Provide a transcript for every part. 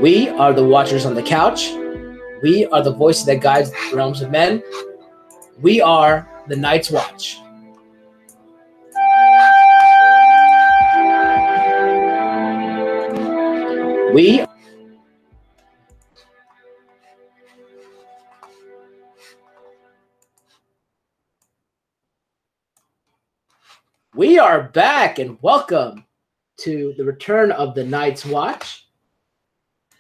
We are the Watchers on the Couch. We are the voice that guides the realms of men. We are the Night's Watch. We are back, and welcome to the return of the Night's Watch.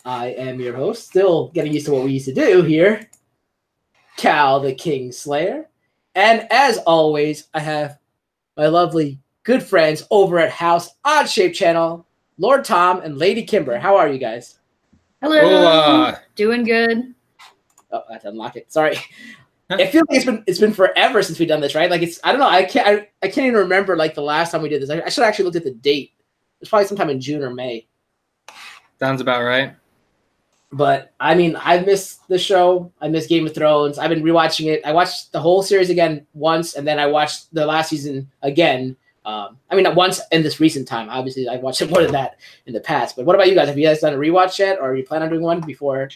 I am your host, still getting used to what we used to do here, Cal the Kingslayer. And as always, I have my lovely good friends over at House Odd Shape Channel, Lord Tom and Lady Kimber. How are you guys? Hello. Hola. Doing good. Oh, I have to unlock it. Sorry. I feel like it's been forever since we've done this, right? Like I don't know. I can't even remember like the last time we did this. I should have actually looked at the date. It was probably sometime in June or May. Sounds about right. But I mean, I missed the show. I missed Game of Thrones. I've been rewatching it. I watched the whole series again once, and then I watched the last season again. I mean, not once in this recent time. Obviously, I've watched it more than that in the past. But what about you guys? Have you guys done a rewatch yet, or are you plan on doing one before?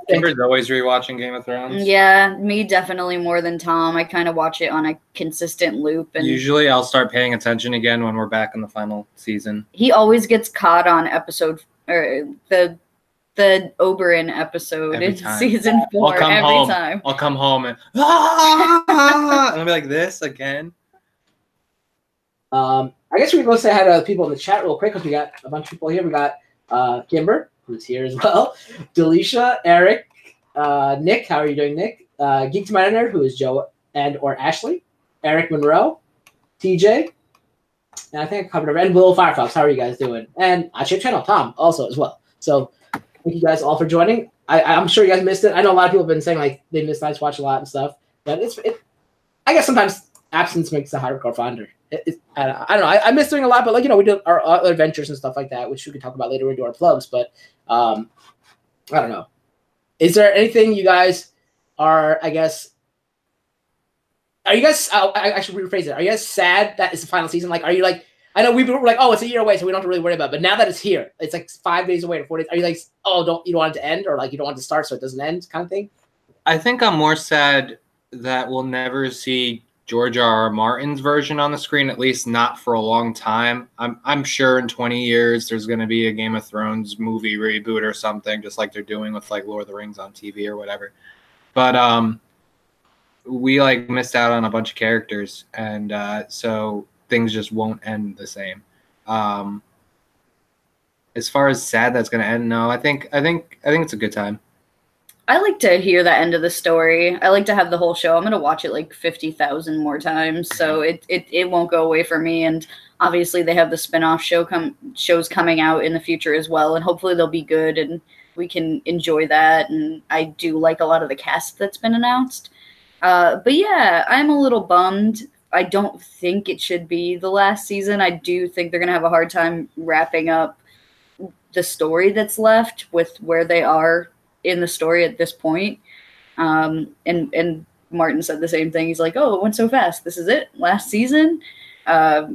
Kimber's always rewatching Game of Thrones. Yeah, me definitely more than Tom. I kind of watch it on a consistent loop. And usually, I'll start paying attention again when we're back in the final season. He always gets caught on episode or the Oberyn episode in season 4 every time. I'll come home and I'll be like this again. I guess we can go say hi to people in the chat real quick because we got a bunch of people here. We got Kimber, who's here as well, Delisha, Eric, Nick. How are you doing, Nick? Geek to My Nerd, who is Joe and or Ashley, Eric Monroe, TJ, and I think I covered it. And Will Firefox. How are you guys doing? And Oddship Channel, Tom, also as well. So thank you guys all for joining. I'm sure you guys missed it. I know a lot of people have been saying like they miss Night's Watch a lot and stuff, but I guess sometimes absence makes the hardcore fonder. I don't know. I miss doing a lot, but like we did our other adventures and stuff like that, which we can talk about later when we do our plugs. But I don't know. Is there anything you guys are? I guess. Are you guys? I should rephrase it. Are you guys sad that it's the final season? Like, are you like? I know we were like, oh, it's a year away, so we don't have to really worry about it. But now that it's here, it's like 5 days away or 4 days. Are you like, oh, you don't want it to end, or like you don't want it to start so it doesn't end, kind of thing? I think I'm more sad that we'll never see George R. R. Martin's version on the screen, at least not for a long time. I'm sure in 20 years there's going to be a Game of Thrones movie reboot or something, just like they're doing with like Lord of the Rings on TV or whatever. But we like missed out on a bunch of characters, and so things just won't end the same. As far as sad that's going to end, no. I think it's a good time. I like to hear the end of the story. I like to have the whole show. I'm going to watch it like 50,000 more times, so it won't go away for me. And obviously they have the spin-off shows coming out in the future as well, and hopefully they'll be good and we can enjoy that. And I do like a lot of the cast that's been announced. But yeah, I'm a little bummed. I don't think it should be the last season. I do think they're going to have a hard time wrapping up the story that's left with where they are in the story at this point. And Martin said the same thing. He's like, oh, it went so fast. This is it? Last season? Yeah.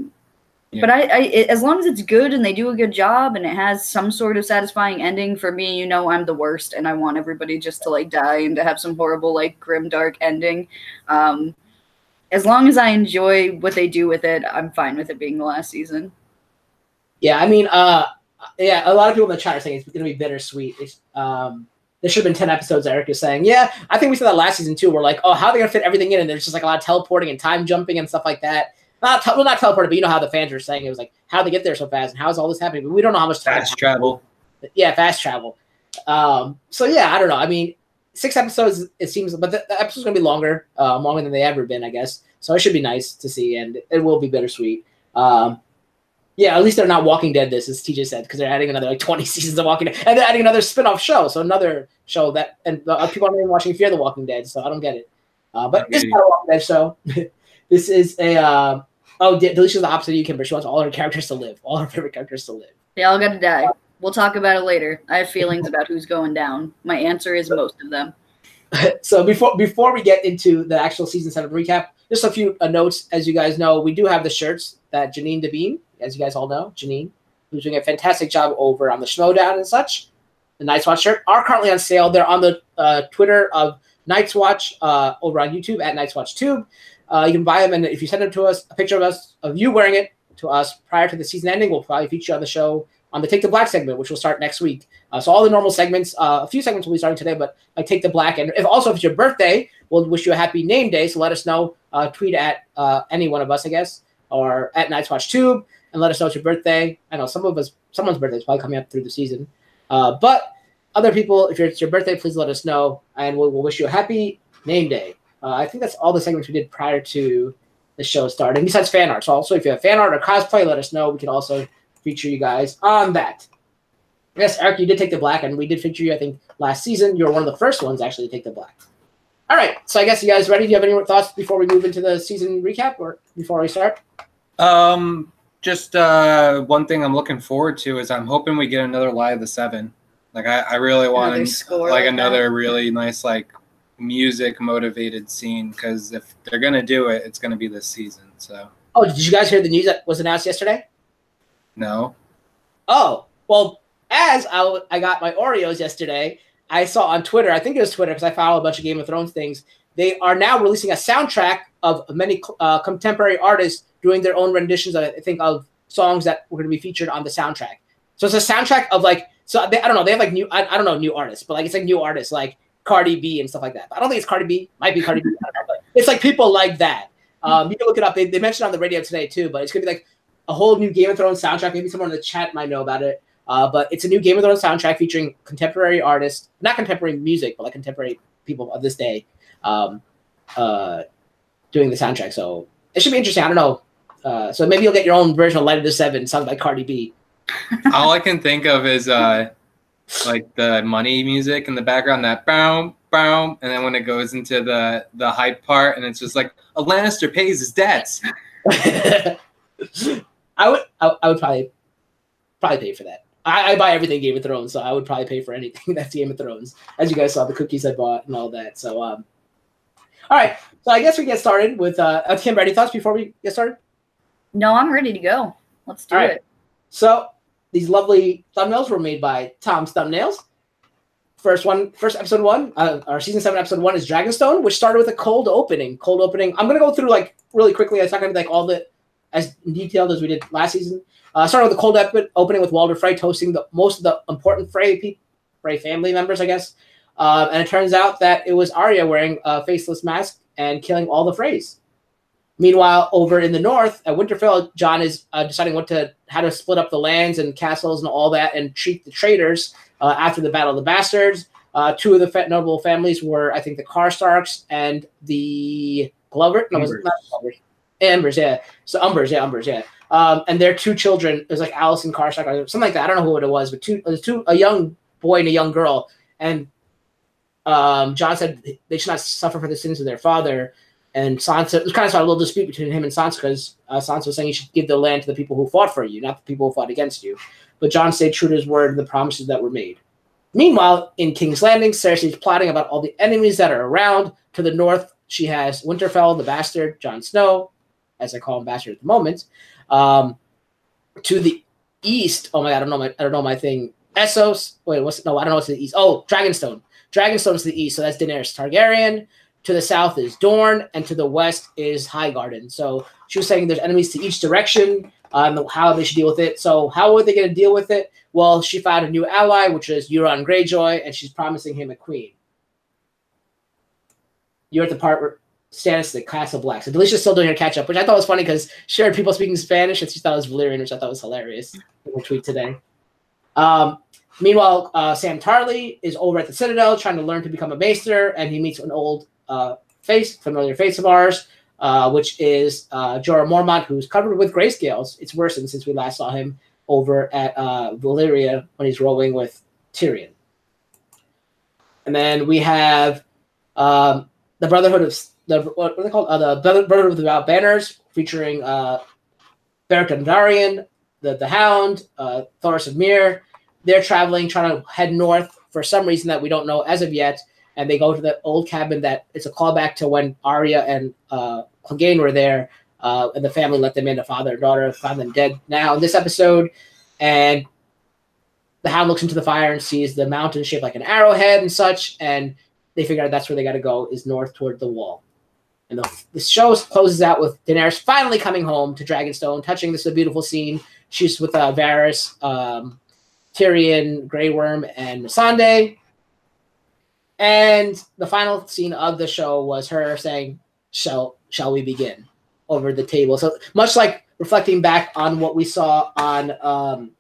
But as long as it's good and they do a good job and it has some sort of satisfying ending, for me, I'm the worst and I want everybody just to like die and to have some horrible, like grim, dark ending. As long as I enjoy what they do with it, I'm fine with it being the last season. Yeah, I mean, yeah, a lot of people in the chat are saying it's going to be bittersweet. There should have been 10 episodes, Eric is saying. Yeah, I think we said that last season too. We're like, oh, how are they going to fit everything in? And there's just like a lot of teleporting and time jumping and stuff like that. Not teleporting, but you know how the fans are saying it was like, how they get there so fast and how is all this happening? But we don't know how much time. Fast travel. Yeah, fast travel. So yeah, I don't know. I mean, 6 episodes, it seems, but the episode's going to be longer than they ever been, I guess. So it should be nice to see, and it will be bittersweet. Yeah, at least they're not Walking Dead this, as TJ said, because they're adding another like 20 seasons of Walking Dead. And they're adding another spin-off show, so another show that, and people aren't even watching Fear the Walking Dead, so I don't get it. But it's not a Walking Dead show. This is a, Delicia's the opposite of you, Kimber. She wants all her characters to live, all her favorite characters to live. They all got to die. We'll talk about it later. I have feelings about who's going down. My answer is most of them. So before we get into the actual Season 7 recap, just a few notes. As you guys know, we do have the shirts that Janine Devine, as you guys all know, Janine, who's doing a fantastic job over on the Schmodown and such. the Night's Watch shirt, are currently on sale. They're on the Twitter of Night's Watch over on YouTube at Night's Watch Tube. You can buy them, and if you send them to us, a picture of you wearing it to us prior to the season ending, we'll probably feature on the show on the Take the Black segment, which will start next week. So all the normal segments, a few segments will be starting today, but like Take the Black. And if it's your birthday, we'll wish you a happy name day. So let us know. Tweet at any one of us, I guess, or at Night's Watch Tube, and let us know it's your birthday. I know someone's birthday is probably coming up through the season. But other people, if it's your birthday, please let us know, and we'll wish you a happy name day. I think that's all the segments we did prior to the show starting, besides fan art. So also, if you have fan art or cosplay, let us know. We can also feature you guys on that. Yes, Eric, you did take the black, and we did feature you, I think, last season. You were one of the first ones, actually, to take the black. All right, so I guess you guys ready? Do you have any more thoughts before we move into the season recap, or before we start? Just one thing I'm looking forward to is I'm hoping we get another Lie of the Seven. Like, I really want another really nice, like, music-motivated scene, because if they're going to do it, it's going to be this season. So. Oh, did you guys hear the news that was announced yesterday? No. Oh, well, as I got my Oreos yesterday, I saw on Twitter, I think it was Twitter because I follow a bunch of Game of Thrones things, they are now releasing a soundtrack of many contemporary artists doing their own renditions, I think, of songs that were going to be featured on the soundtrack. So it's a soundtrack of, like, so they, I don't know, they have, like, new, I don't know, new artists, but, like, it's, like, new artists, like Cardi B and stuff like that. But I don't think it's Cardi B. Might be Cardi B. I don't know, but it's, like, people like that. You can look it up. They mentioned it on the radio today, too, but it's going to be, like, a whole new Game of Thrones soundtrack. Maybe someone in the chat might know about it. But it's a new Game of Thrones soundtrack featuring contemporary artists, not contemporary music, but like contemporary people of this day doing the soundtrack. So it should be interesting. I don't know. So maybe you'll get your own version of Light of the Seven, sung by Cardi B. All I can think of is like the money music in the background, that boom, boom, and then when it goes into the hype part, and it's just like, a Lannister pays his debts. I would probably pay for that. I buy everything Game of Thrones, so I would probably pay for anything that's Game of Thrones. As you guys saw, the cookies I bought and all that. So, all right. So I guess we get started with Kimber. Any thoughts before we get started? No, I'm ready to go. Let's do it. So these lovely thumbnails were made by Tom's Thumbnails. First episode 1, our season 7 episode 1 is Dragonstone, which started with a cold opening. I'm gonna go through like really quickly. It's not gonna be like all the as detailed as we did last season. Started with a cold opening with Walder Frey toasting most of the important Frey family members, I guess. And it turns out that it was Arya wearing a faceless mask and killing all the Freys. Meanwhile, over in the north, at Winterfell, Jon is deciding how to split up the lands and castles and all that and treat the traitors after the Battle of the Bastards. Two of the notable families were, I think, the Karstarks and the Glover. No, was it not Glover? Umbers, yeah. So Umbers, yeah. And their two children, it was like Alicent Karstark or something like that. I don't know who it was, but a young boy and a young girl. And Jon said they should not suffer for the sins of their father. And Sansa, it was kind of a little dispute between him and Sansa because Sansa was saying you should give the land to the people who fought for you, not the people who fought against you. But Jon stayed true to his word and the promises that were made. Meanwhile, in King's Landing, Cersei's plotting about all the enemies that are around. To the north, she has Winterfell, the bastard, Jon Snow, as I call him bastard at the moment. To the east, oh my god, I don't know my thing. Essos. Wait, I don't know what's to the east. Oh, Dragonstone. Dragonstone's to the east, so that's Daenerys Targaryen. To the south is Dorne, and to the west is Highgarden. So she was saying there's enemies to each direction, how they should deal with it. So how are they going to deal with it? Well, she found a new ally, which is Euron Greyjoy, and she's promising him a queen. You're at the part where Stannis the Castle Black. So Delicia's still doing her catch-up, which I thought was funny because she heard people speaking Spanish, and she thought it was Valyrian, which I thought was hilarious in her tweet today. Meanwhile, Sam Tarly is over at the Citadel trying to learn to become a maester, and he meets an old familiar face of ours, which is Jorah Mormont, who's covered with grayscales. It's worsened since we last saw him over at Valyria when he's rolling with Tyrion. And then we have the Brotherhood of what are they called? The Brotherhood of the Banners, featuring Beric Dondarrion, the Hound, Thoros of Myr. They're traveling, trying to head north for some reason that we don't know as of yet. And they go to the old cabin that it's a callback to when Arya and Clegane were there, and the family let them in. The father and daughter found them dead now in this episode. And the Hound looks into the fire and sees the mountain shaped like an arrowhead and such, and they figure out that's where they got to go, is north toward the wall. And the show closes out with Daenerys finally coming home to Dragonstone, touching this a beautiful scene. She's with Varys, Tyrion, Grey Worm, and Missandei. And the final scene of the show was her saying, shall we begin, over the table. So much like reflecting back on what we saw on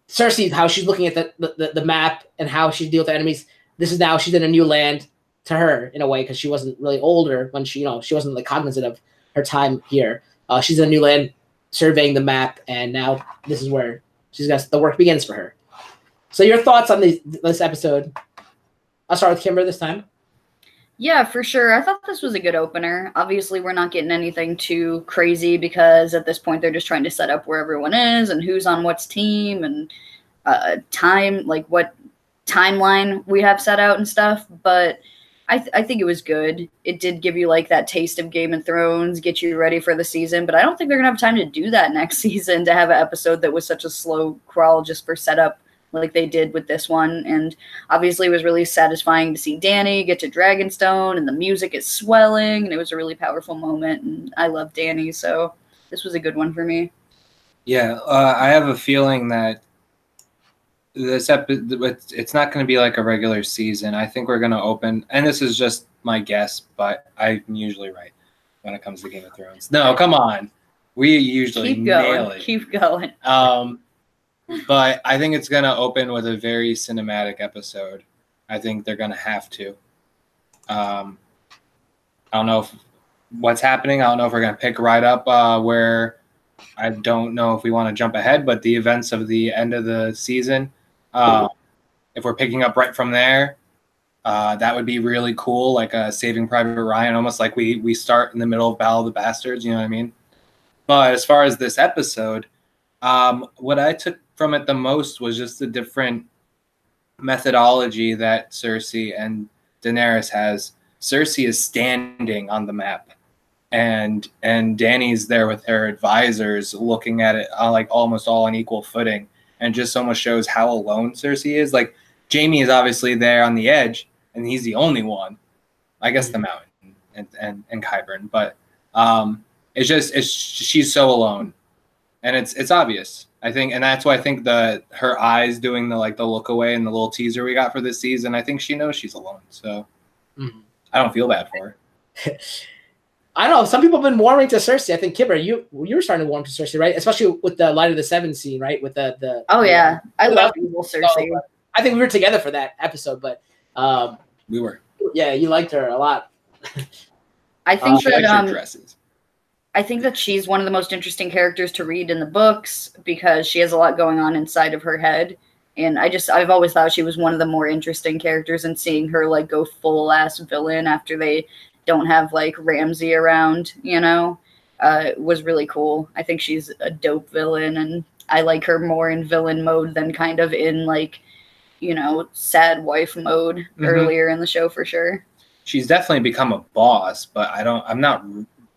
Cersei, how she's looking at the map and how she deals with the enemies. This is now she's in a new land to her in a way, because she wasn't really older when she wasn't like cognizant of her time here. She's in a new land, surveying the map, and now this is where the work begins for her. So your thoughts on this episode? I'll start with Kimber this time. Yeah, for sure. I thought this was a good opener. Obviously, we're not getting anything too crazy because at this point they're just trying to set up where everyone is and who's on what's team and time, like what timeline we have set out and stuff. But I think it was good. It did give you like that taste of Game of Thrones, get you ready for the season. But I don't think they're going to have time to do that next season, to have an episode that was such a slow crawl just for setup like they did with this one. And obviously it was really satisfying to see Dany get to Dragonstone, and the music is swelling, and it was a really powerful moment, and I love Dany, so this was a good one for me. Yeah, I have a feeling that this it's not going to be like a regular season. I think we're going to open, and this is just my guess, but I'm usually right when it comes to Game of Thrones. No, come on. We usually nail it. Keep going. But I think it's going to open with a very cinematic episode. I think they're going to have to. I don't know what's happening. I don't know if we're going to pick right up where I don't know if we want to jump ahead, but the events of the end of the season, if we're picking up right from there, that would be really cool, like a Saving Private Ryan, almost like we start in the middle of Battle of the Bastards, you know what I mean? But as far as this episode, what I took from it the most was just the different methodology that Cersei and Daenerys has. Cersei is standing on the map, and Dany's there with her advisors looking at it like almost all on equal footing, and just so much shows how alone Cersei is. Like, Jaime is obviously there on the edge, and he's the only one. I guess the Mountain and Qyburn, but she's so alone, and it's obvious. I think, and that's why I think her eyes doing the look away and the little teaser we got for this season, I think she knows she's alone. So I don't feel bad for her. I don't know. Some people have been warming to Cersei. I think, Kimber, you were starting to warm to Cersei, right? Especially with the Light of the Seven scene, right? With the oh yeah, I love evil Cersei. I think we were together for that episode, but we were. Yeah, you liked her a lot. I think that dresses. I think that she's one of the most interesting characters to read in the books because she has a lot going on inside of her head. And I've always thought she was one of the more interesting characters, and seeing her like go full ass villain after they don't have like Ramsay around, was really cool. I think she's a dope villain, and I like her more in villain mode than kind of in like, sad wife mode earlier in the show for sure. She's definitely become a boss, but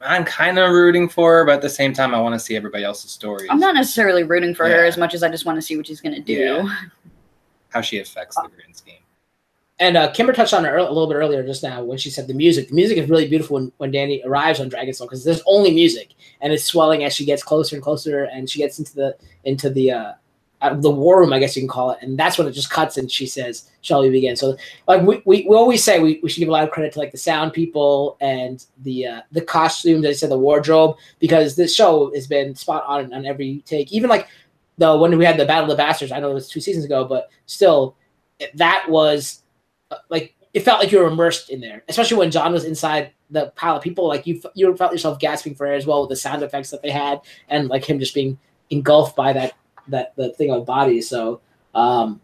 I'm kind of rooting for her, but at the same time, I want to see everybody else's stories. I'm not necessarily rooting for her as much as I just want to see what she's going to do. Yeah. How she affects the grand scheme. And Kimber touched on it a little bit earlier just now when she said the music. The music is really beautiful when Dany arrives on Dragonstone, because there's only music, and it's swelling as she gets closer and closer, and she gets into the war room, I guess you can call it, and that's when it just cuts and she says, "Shall we begin?" So like we always say we should give a lot of credit to like the sound people and the costumes, as I said, the wardrobe, because this show has been spot on every take. Even like when we had the Battle of the Bastards, I know it was 2 seasons ago, but still that was like it felt like you were immersed in there, especially when Jon was inside the pile of people. Like you felt yourself gasping for air as well with the sound effects that they had, and like him just being engulfed by that the thing on body. So the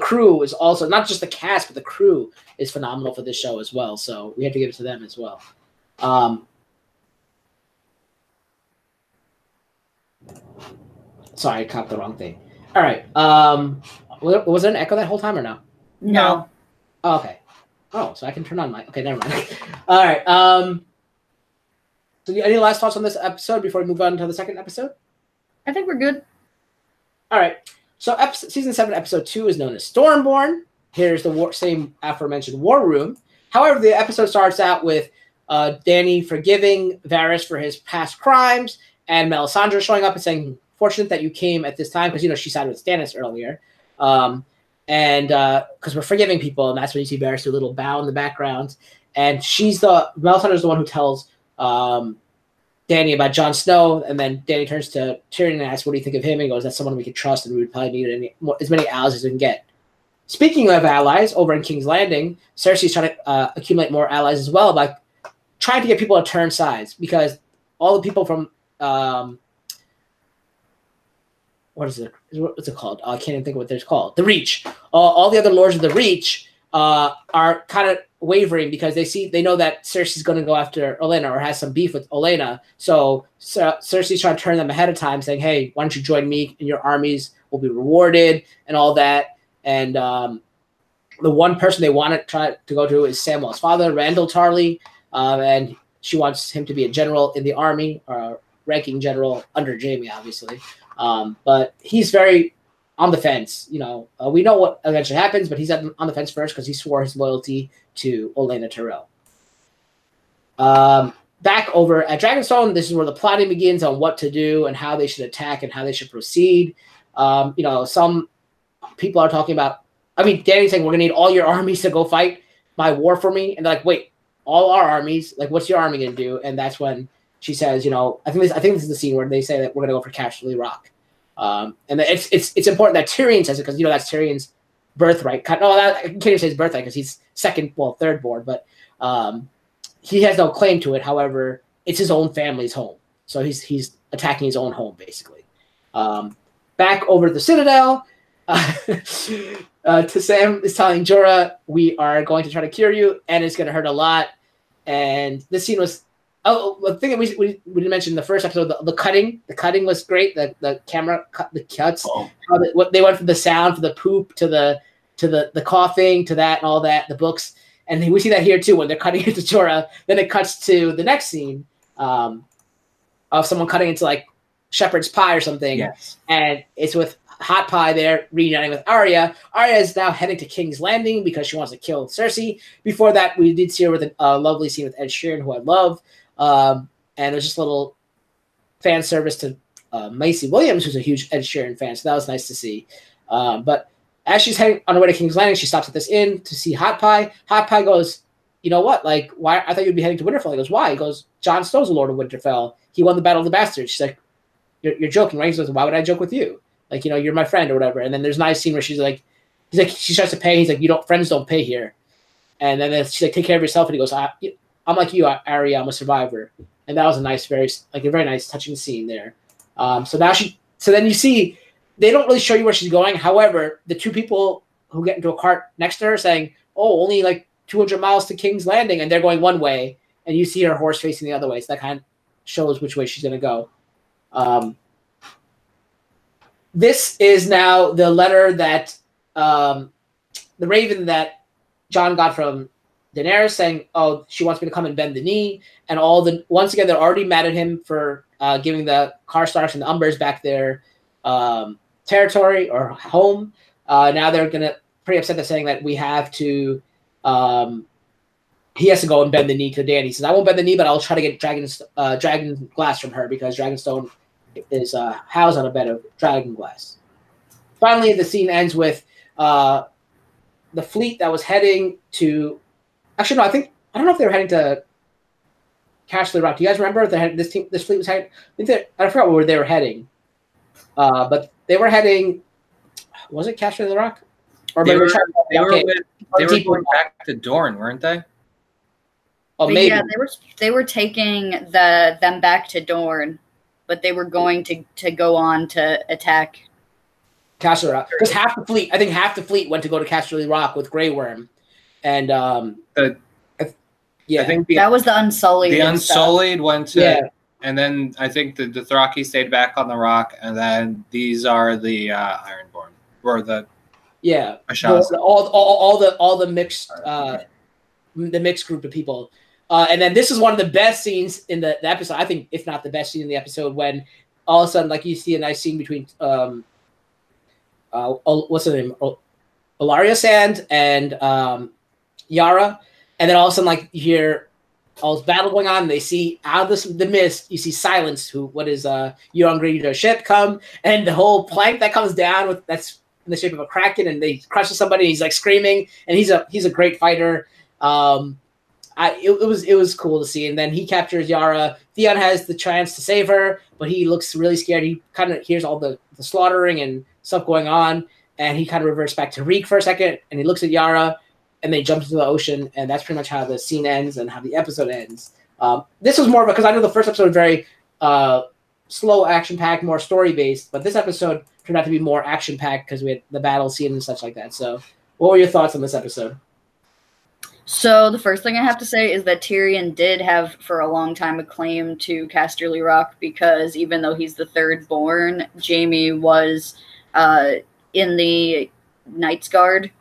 crew is also, not just the cast, but the crew is phenomenal for this show as well, so we have to give it to them as well. Sorry, I caught the wrong thing. All right. Was there an echo that whole time or no? No. Oh, okay. Oh, so I can turn on my... Okay, never mind. All right. So any last thoughts on this episode before we move on to the second episode? I think we're good. All right. So season 7, episode 2 is known as Stormborn. Here's the same aforementioned war room. However, the episode starts out with Danny forgiving Varys for his past crimes, and Melisandre showing up and saying, "Fortunate that you came at this time," because she sided with Stannis earlier, and because we're forgiving people, and that's when you see Varys do a little bow in the background, and Melisandre is the one who tells Danny about Jon Snow, and then Danny turns to Tyrion and asks, "What do you think of him?" And he goes, "That's someone we could trust, and we would probably need as many allies as we can get." Speaking of allies, over in King's Landing, Cersei's trying to accumulate more allies as well by trying to get people to turn sides, because all the people from what's it called? I can't even think of what it's called. The Reach. All the other lords of the Reach are kind of wavering because they know that Cersei's going to go after Olenna or has some beef with Olenna. So Cersei's trying to turn them ahead of time, saying, "Hey, why don't you join me? And your armies will be rewarded," and all that. And the one person they want to try to go to is Samwell's father, Randall Tarly, and she wants him to be a general in the army, or ranking general under Jaime, obviously. But he's very on the fence. We know what eventually happens, but he's on the fence first because he swore his loyalty to Olenna Tyrell. Back over at Dragonstone, this is where the plotting begins on what to do and how they should attack and how they should proceed. Some people are talking about, Danny's saying, "We're going to need all your armies to go fight my war for me." And they're like, "Wait, all our armies? Like, what's your army going to do?" And that's when she says, I think this is the scene where they say that we're going to go for Casterly Rock. And it's important that Tyrion says it because, that's Tyrion's birthright. No, I can't even say his birthright because he's third born, but he has no claim to it. However, it's his own family's home. So he's attacking his own home, basically. Back over to the Citadel, to Sam is telling Jorah, "We are going to try to cure you, and it's going to hurt a lot." And this scene was, the thing that we didn't mention in the first episode, the cutting. The cutting was great. The camera cut the cuts. How they went from the sound, from the poop to the coughing to that and all that. The books, and we see that here too when they're cutting into Jorah. Then it cuts to the next scene of someone cutting into like shepherd's pie or something. Yes. And it's with Hot Pie there reuniting with Arya. Arya is now heading to King's Landing because she wants to kill Cersei. Before that, we did see her with a lovely scene with Ed Sheeran, who I love. And there's just a little fan service to Macy Williams, who's a huge Ed Sheeran fan, so that was nice to see. But as she's heading on her way to King's Landing, she stops at this inn to see Hot Pie. Hot Pie goes, "You know what? Like, why? I thought you'd be heading to Winterfell." He goes, "Why?" He goes, "Jon Snow's the Lord of Winterfell. He won the Battle of the Bastards." She's like, You're joking, right?" He says, "Why would I joke with you? Like, you're my friend or whatever." And then there's a nice scene where she starts to pay. He's like, friends don't pay here. And then she's like, "Take care of yourself." And he goes, I'm like you, Arya, I'm a survivor. And that was a very nice touching scene there. So then you see, they don't really show you where she's going. However, the two people who get into a cart next to her saying, "Oh, only like 200 miles to King's Landing," and they're going one way, and you see her horse facing the other way. So that kind of shows which way she's going to go. This is now the letter that the raven that Jon got from Daenerys saying, "Oh, she wants me to come and bend the knee," and once again they're already mad at him for giving the Karstarks and the Umbers back their territory or home. Now they're gonna pretty upset. They're saying that we have to. He has to go and bend the knee to Dany. He says, "I won't bend the knee, but I'll try to get dragon glass from her because Dragonstone is housed on a bed of dragon glass." Finally, the scene ends with the fleet that was heading to. Actually, no. I don't know if they were heading to Casterly Rock. Do you guys remember if this fleet was heading? I forgot where they were heading. But they were heading. Was it Casterly Rock? Or they were going back to Dorne, weren't they? Oh, maybe. Yeah, they were taking them back to Dorne, but they were going to go on to attack Casterly Rock. Because half the fleet went to go to Casterly Rock with Grey Worm. And I think that was the Unsullied. The Unsullied went to, and then I think the Dothraki stayed back on the rock, and then these are the Ironborn or the all the mixed group of people. And then this is one of the best scenes in the episode. I think, if not the best scene in the episode, when all of a sudden, like, you see a nice scene between what's her name, Ilaria Sand and Yara, and then all of a sudden, like, you hear all this battle going on, and they see out of the mist, you see Silence, who what is Euron Greyjoy's ship, come, and the whole plank that comes down that's in the shape of a kraken, and they crushes somebody, and he's like screaming, and he's a great fighter. It was cool to see, and then he captures Yara. Theon has the chance to save her, but he looks really scared. He kind of hears all the slaughtering and stuff going on, and he kind of reverts back to Reek for a second, and he looks at Yara, and they jump into the ocean, and that's pretty much how the scene ends and how the episode ends. This was more of because I know the first episode was very slow, action-packed, more story-based, but this episode turned out to be more action-packed because we had the battle scene and such like that. So what were your thoughts on this episode? So the first thing I have to say is that Tyrion did have for a long time a claim to Casterly Rock, because even though he's the third born, Jaime was in the Knight's Guard,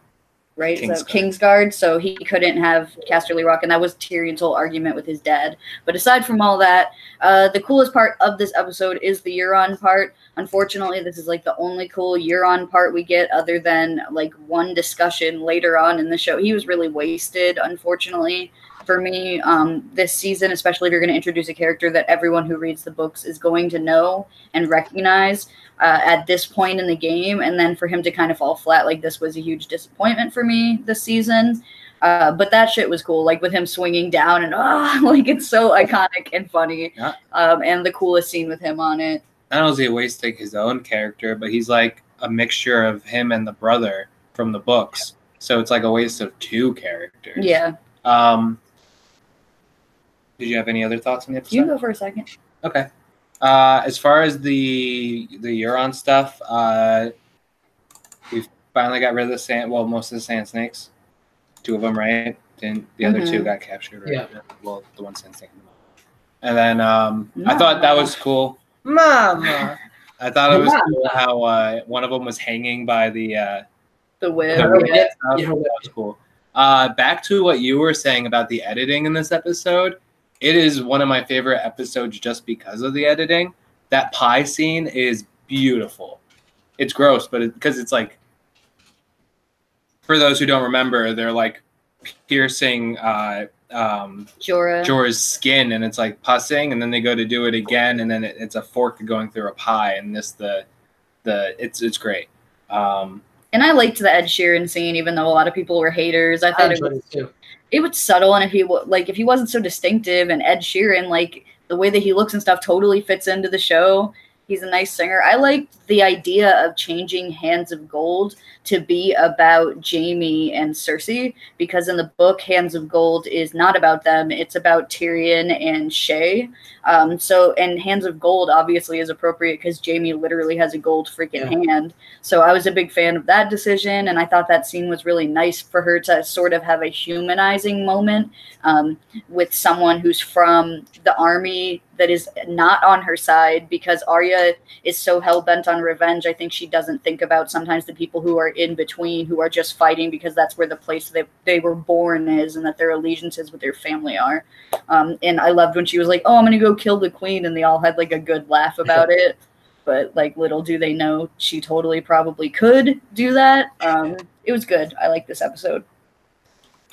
right? Kingsguard, so he couldn't have Casterly Rock, and that was Tyrion's whole argument with his dad. But aside from all that, the coolest part of this episode is the Euron part. Unfortunately, this is like the only cool Euron part we get, other than like one discussion later on in the show. He was really wasted, unfortunately, for me, this season, especially if you're going to introduce a character that everyone who reads the books is going to know and recognize at this point in the game, and then for him to kind of fall flat like this was a huge disappointment for me this season. But that shit was cool, like with him swinging down and like it's so iconic and funny. Yeah. And the coolest scene with him on it. Not only is he wasting his own character, but he's like a mixture of him and the brother from the books. So it's like a waste of two characters. Yeah. Did you have any other thoughts on the episode? You can go for a second. Okay. As far as the Euron stuff, we finally got rid of the sand. Well, most of the sand snakes. 2 of them, right? And the other 2 got captured, right? Yeah. Well, the one sand snake. And then I thought that was cool. Mama. I thought it was cool how one of them was hanging by the whip. That was cool. Back to what you were saying about the editing in this episode. It is one of my favorite episodes just because of the editing. That pie scene is beautiful. It's gross, but because it's like, for those who don't remember, they're like piercing Jorah's skin, and it's like pussing, and then they go to do it again, and then it's a fork going through a pie, and this it's great. And I liked the Ed Sheeran scene, even though a lot of people were haters. I thought it was subtle, and if he wasn't so distinctive, and Ed Sheeran, like the way that he looks and stuff totally fits into the show. He's a nice singer. I liked the idea of changing Hands of Gold to be about Jaime and Cersei, because in the book, Hands of Gold is not about them. It's about Tyrion and Shae. And Hands of Gold obviously is appropriate because Jaime literally has a gold freaking hand. So I was a big fan of that decision, and I thought that scene was really nice for her to sort of have a humanizing moment with someone who's from the army that is not on her side, because Arya is so hell-bent on revenge. I think she doesn't think about sometimes the people who are in between, who are just fighting because that's where the place they were born is, and that their allegiances with their family are. And I loved when she was like, oh, I'm going to go kill the queen, and they all had like a good laugh about it. But like, little do they know, she totally probably could do that. It was good. I like this episode.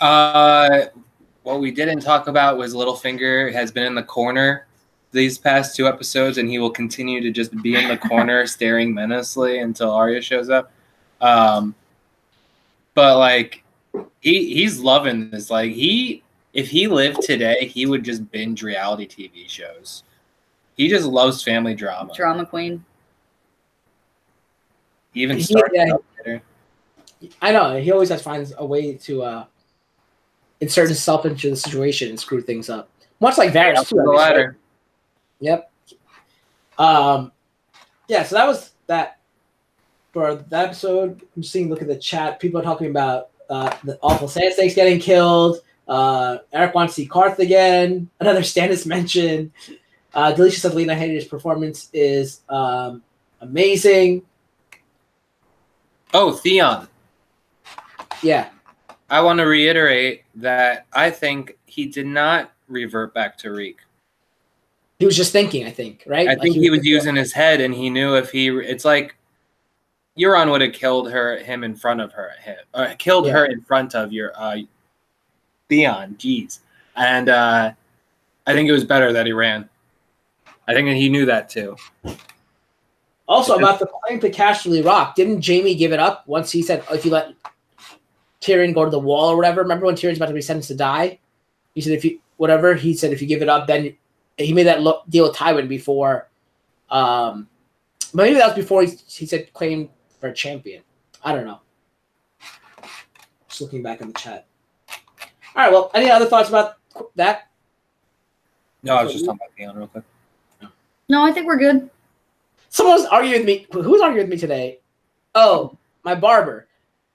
What we didn't talk about was Littlefinger has been in the corner these past 2 episodes, and he will continue to just be in the corner staring menacingly until Arya shows up. But like, he's loving this. Like, if he lived today, he would just binge reality TV shows. He just loves family drama. Drama queen. He even started out later. I know, he always finds a way to insert himself into the situation and screw things up. Much like Varys too. The ladder. Yep. So that was that for that episode. I'm seeing, look at the chat. People are talking about the awful sand snakes getting killed. Eric wants to see Karth again. Another Stannis mention. Delicious says Lena Headey's performance is amazing. Oh, Theon. Yeah. I want to reiterate that I think he did not revert back to Reek. He was just thinking, I think, right? I think he was using his head, and he knew if he. It's like Euron would have killed him in front of her, killed her in front of your Theon. Jeez, and I think it was better that he ran. I think he knew that too. Also, about the claim to Casterly Rock, didn't Jaime give it up once he said, if you let Tyrion go to the wall or whatever? Remember when Tyrion's about to be sentenced to die? He said, if you give it up, then he made that deal with Tywin before. But maybe that was before he said claim for a champion. I don't know. Just looking back in the chat. All right, well, any other thoughts about that? No, I was just talking about Theon real quick. No, I think we're good. Someone was arguing with me. Who was arguing with me today? Oh, my barber.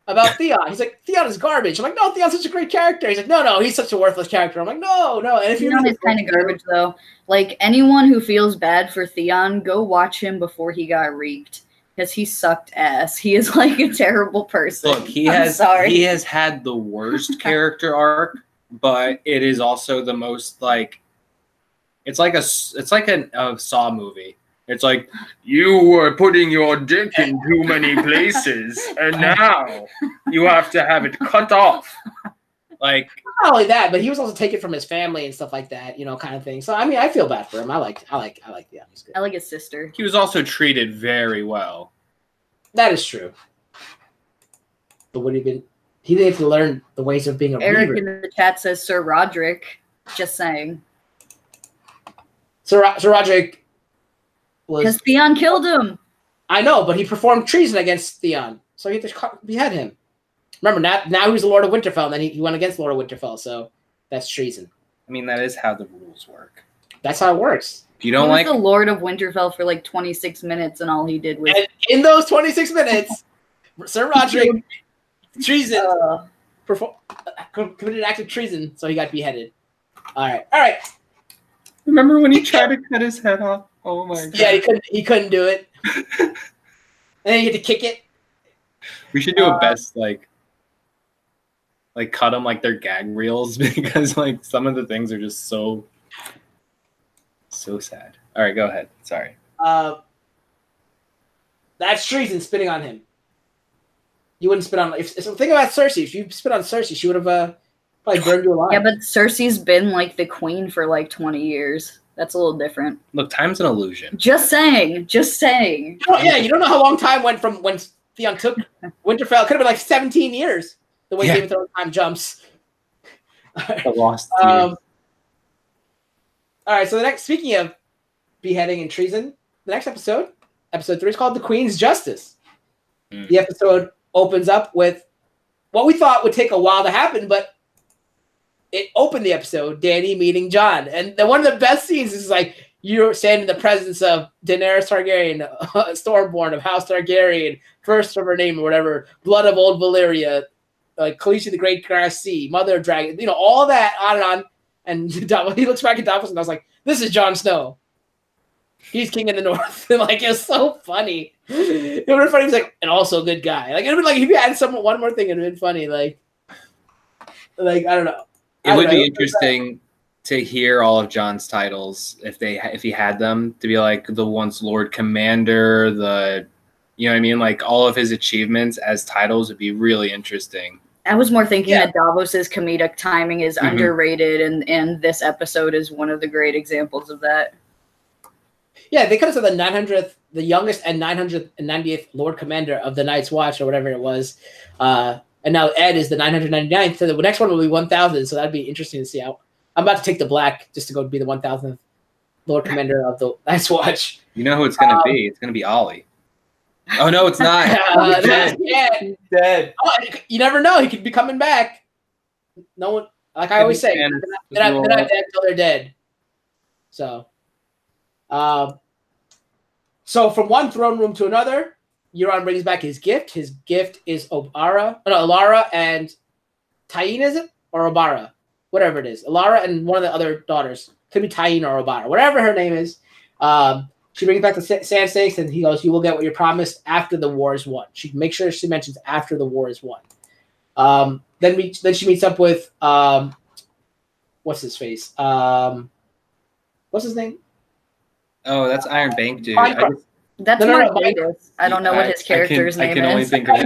About Theon. He's like, Theon is garbage. I'm like, no, Theon's such a great character. He's like, no, he's such a worthless character. I'm like, no. And if Theon is kind of garbage, though. Like, anyone who feels bad for Theon, go watch him before he got reeked. Because he sucked ass. He is, like, a terrible person. Look, he has had the worst character arc, but it is also the most, like, it's like a Saw movie. It's like, you were putting your dick in too many places, and now you have to have it cut off. Like, not only that, but he was also taken from his family and stuff like that, kind of thing. So I mean, I feel bad for him. I like yeah, he's good. I like his sister. He was also treated very well. That is true. But would he needed to learn the ways of being a Eric reaver. in the chat says Sir Roderick. Just saying. Sir Roderick. Because Theon killed him. I know, but he performed treason against Theon, so he had to behead him. Remember, now he's the Lord of Winterfell, and then he went against Lord of Winterfell, so that's treason. I mean, that is how the rules work. That's how it works. If you don't like the Lord of Winterfell for like 26 minutes, and all he did was. And in those 26 minutes, Sir Roderick treason committed an act of treason, so he got beheaded. All right. Remember when he tried to cut his head off? Oh my god! Yeah, he couldn't do it. And then he had to kick it. We should do a best like cut them like they're gag reels because like some of the things are just so sad. All right, go ahead. Sorry. That's treason spitting on him. You wouldn't spit on. Think about Cersei. If you spit on Cersei, she would have probably burned you alive. Yeah, but Cersei's been like the queen for like 20 years. That's a little different. Look, time's an illusion. Just saying. Oh, yeah, you don't know how long time went from when Theon took Winterfell. It could have been like 17 years. The way Game of Thrones time jumps. The lost all right, so speaking of beheading and treason, the next episode 3 is called The Queen's Justice. The episode opens up with what we thought would take a while to happen, but it opened the episode, Dany meeting Jon. And one of the best scenes is like, you're standing in the presence of Daenerys Targaryen, Stormborn of House Targaryen, first of her name or whatever, blood of old Valyria, like Khaleesi the Great Grass Sea, Mother of Dragons, all that on and on. And he looks back at Davos and I was like, this is Jon Snow. He's king in the north. And like, it's so funny. It would have been funny. He's like, and also a good guy. Like, it would have been like, if you had one more thing, it would have been funny. Like, I don't know. It would be interesting to hear all of Jon's titles if he had them, to be like the once Lord Commander, you know what I mean? Like all of his achievements as titles would be really interesting. I was more thinking that Davos's comedic timing is underrated, and this episode is one of the great examples of that. Yeah, they could have said the 900th, the youngest and 990th Lord Commander of the Night's Watch or whatever it was. And now Ed is the 999th, so the next one will be 1,000, so that'd be interesting to see how. I'm about to take the black just to go be the 1,000th Lord Commander of the Night's Watch. You know who it's going to be? It's going to be Ollie. Oh, no, it's not. He's dead. He's dead. Oh, you never know. He could be coming back. No one, like I always say, they're not dead until they're dead. So, from one throne room to another, Euron brings back his gift. His gift is Alara and Tyene, is it? Or Obara? Whatever it is. Alara and one of the other daughters. Could be Tyene or Obara. Whatever her name is. She brings back the sand snakes, and he goes, you will get what you're promised after the war is won. She makes sure she mentions after the war is won. Then she meets up with what's his face? What's his name? Oh, that's Iron Bank, dude. That's Mark. I don't know what his character's name is. I can only think of his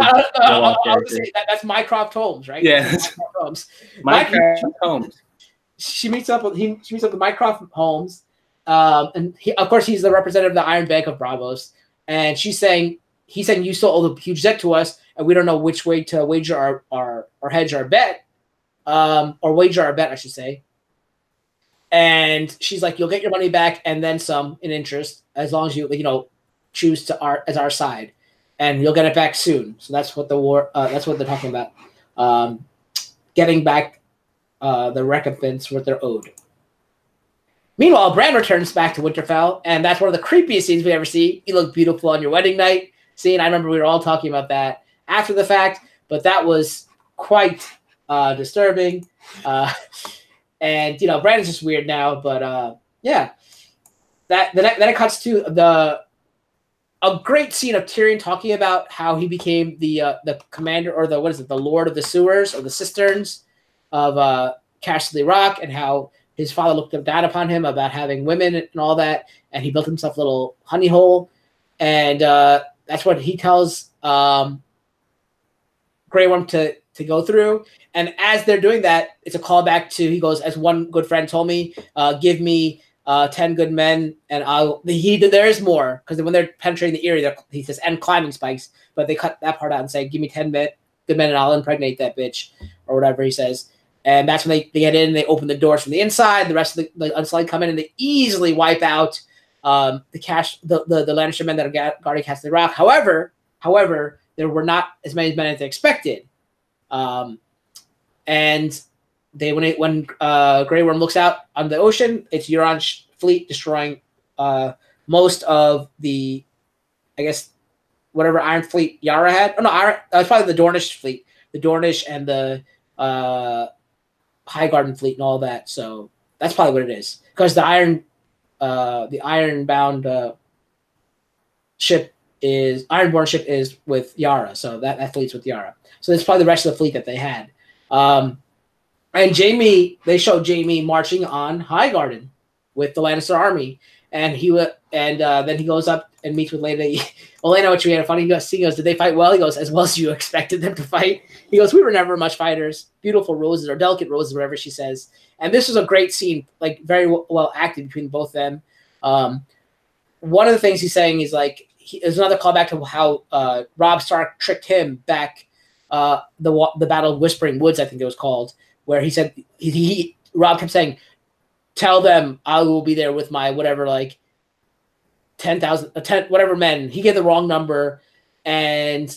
that's Mycroft Holmes, right? Yeah, Mycroft Holmes. She meets up with Mycroft Holmes, and of course he's the representative of the Iron Bank of Bravos, and he's saying you still owe the huge debt to us, and we don't know which way to wager our hedge our bet, or wager our bet, I should say. And she's like, you'll get your money back and then some in interest, as long as you choose as our side, and you'll get it back soon. So that's what that's what they're talking about, getting back the recompense what they're owed. Meanwhile, Bran returns back to Winterfell, and that's one of the creepiest scenes we ever see. You look beautiful on your wedding night scene. I remember we were all talking about that after the fact, but that was quite disturbing. And Bran is just weird now, but yeah. Then it cuts to a great scene of Tyrion talking about how he became the commander, or the Lord of the Sewers or the Cisterns of Casterly Rock, and how his father looked down upon him about having women and all that, and he built himself a little honey hole, and that's what he tells Grey Worm to go through. And as they're doing that, it's a callback to, he goes, as one good friend told me, give me 10 good men, and there is more, because when they're penetrating the Eyrie, he says, and climbing spikes, but they cut that part out and say, give me 10 good men, and I'll impregnate that bitch, or whatever he says. And that's when they get in, they open the doors from the inside, the rest of the Unsullied come in, and they easily wipe out the Lannister men that are guarding Casterly Rock. However, there were not as many men as they expected. And when Grey Worm looks out on the ocean, it's Euron's fleet destroying most of the, I guess, whatever Iron Fleet Yara had. Oh no, it's probably the Dornish fleet, the Dornish and the Highgarden fleet and all that. So that's probably what it is, because the Ironbound Ironborn ship is with Yara, so that fleet's with Yara. So that's probably the rest of the fleet that they had. And they showed Jaime marching on Highgarden with the Lannister army, and then he goes up and meets with Olenna, which we had a funny. He goes, did they fight well? He goes, as well as you expected them to fight. He goes, we were never much fighters. Beautiful roses, or delicate roses, whatever she says. And this was a great scene, like very well acted between both them. One of the things he's saying is like, there's another callback to how Robb Stark tricked him back, the Battle of Whispering Woods, I think it was called, where he said Robb kept saying, tell them I will be there with my whatever, like 10,000 whatever men. He gave the wrong number, and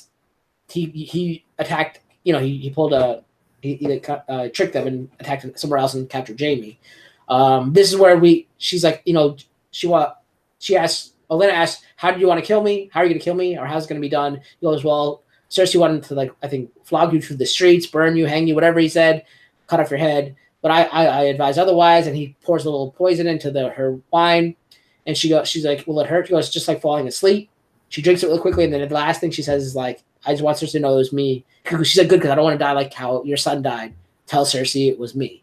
he attacked. He pulled he tricked them and attacked somewhere else and captured Jaime. This is where she's like, she asked, Olenna asked, how do you want to kill me? How are you going to kill me? Or how's it going to be done? He goes, well, Cersei wanted to, like, I think, flog you through the streets, burn you, hang you, whatever he said, cut off your head. But I advise otherwise. And he pours a little poison into her wine. And she's like, will it hurt? She goes, just like falling asleep. She drinks it really quickly. And then the last thing she says is like, I just want Cersei to know it was me. She said, good, because I don't want to die like how your son died. Tell Cersei it was me.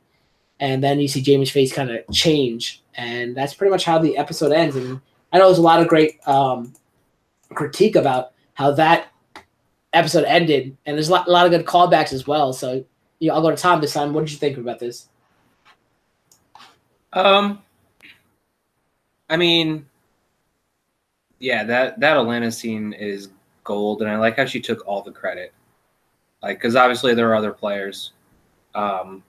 And then you see Jaime's face kind of change. And that's pretty much how the episode ends. And I know there's a lot of great critique about how that episode ended. And there's a lot of good callbacks as well. So I'll go to Tom this time. What did you think about this? I mean, yeah, that Olenna scene is gold, and I like how she took all the credit. Like, because obviously there are other players, but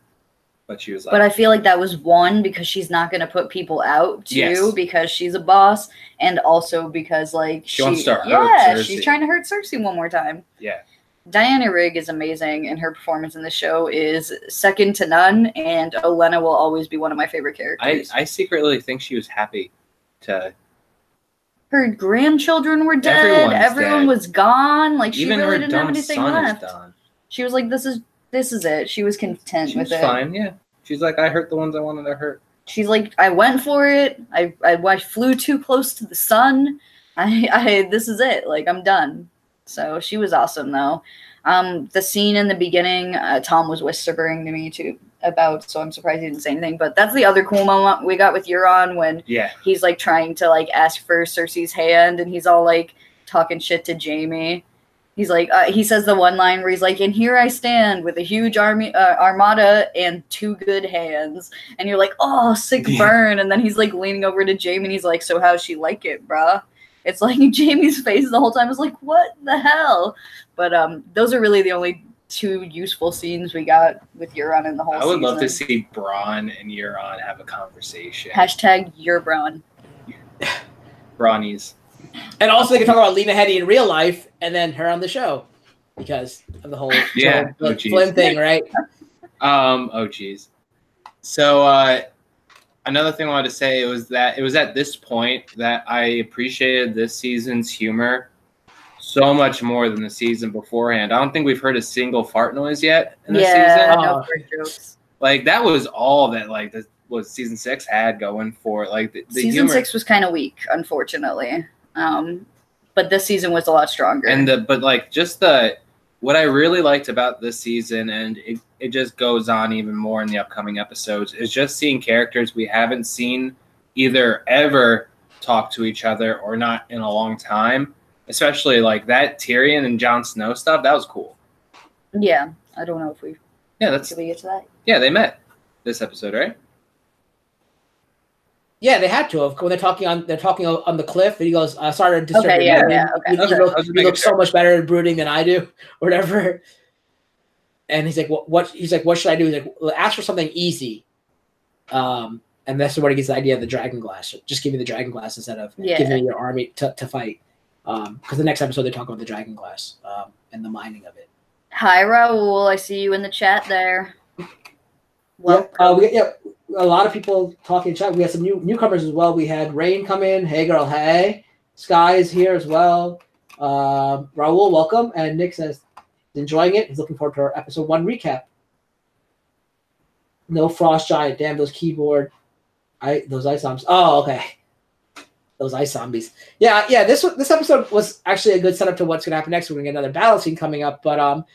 she was like. But I feel like that was one, because she's not going to put people out. Two, yes, because she's a boss, and also because like she wants to hurt Cersei. She's trying to hurt Cersei one more time. Yeah. Diana Rigg is amazing, and her performance in the show is second to none, and Olenna will always be one of my favorite characters. I secretly think she was happy to... Her grandchildren were dead. Everyone was gone. Like, she even really didn't have anything left. She was like, this is it. She was content with it. She was fine, yeah. She's like, I hurt the ones I wanted to hurt. She's like, I went for it. I flew too close to the sun. This is it. Like, I'm done. So she was awesome, though. The scene in the beginning, Tom was whispering to me too about, so I'm surprised he didn't say anything. But that's the other cool moment we got with Euron when he's like trying to like ask for Cersei's hand, and he's all like talking shit to Jaime. He's like, he says the one line where he's like, "And here I stand with a huge armada and 2 good hands," and you're like, "Oh, sick burn!" And then he's like leaning over to Jaime, and he's like, "So how's she like it, bruh?" It's like Jaime's face the whole time is like, "What the hell?" But those are really the only 2 useful scenes we got with Euron in the whole season. I would love to see Bronn and Euron have a conversation. Hashtag your Bronn. Bronnies. And also they can talk about Lena Headey in real life and then her on the show because of the whole Flynn thing, right? Oh geez. So another thing I wanted to say was that it was at this point that I appreciated this season's humor so much more than the season beforehand. I don't think we've heard a single fart noise yet in the season. No fart jokes. Like that was all that like was season 6 had going for it. Like the season humor. 6 was kind of weak, unfortunately. But this season was a lot stronger. And what I really liked about this season, and it just goes on even more in the upcoming episodes, is just seeing characters we haven't seen either ever talk to each other or not in a long time. Especially like that Tyrion and Jon Snow stuff, that was cool. Yeah, I don't know if we. Yeah, Did we get to that? Yeah, they met this episode, right? Yeah, they had to have. When they're talking on the cliff, and he goes, "Sorry to disturb you. Okay. You look so much better at brooding than I do, or whatever." And he's like, "What?" He's like, "What should I do?" He's like, well, "Ask for something easy." And that's where he gets the idea of the dragon glass. Just give me the dragon glass instead of giving me your army to fight. Because the next episode they talk about the dragon glass and the mining of it. Hi, Raul. I see you in the chat there. Welcome. A lot of people talking in chat. We had some newcomers as well. We had Rain come in. Hey, girl. Hey. Sky is here as well. Raul, welcome. And Nick says he's enjoying it. He's looking forward to our episode 1 recap. No Frost Giant. Damn, those those ice zombies. Oh, okay. Those ice zombies. Yeah. This episode was actually a good setup to what's going to happen next. We're going to get another battle scene coming up, but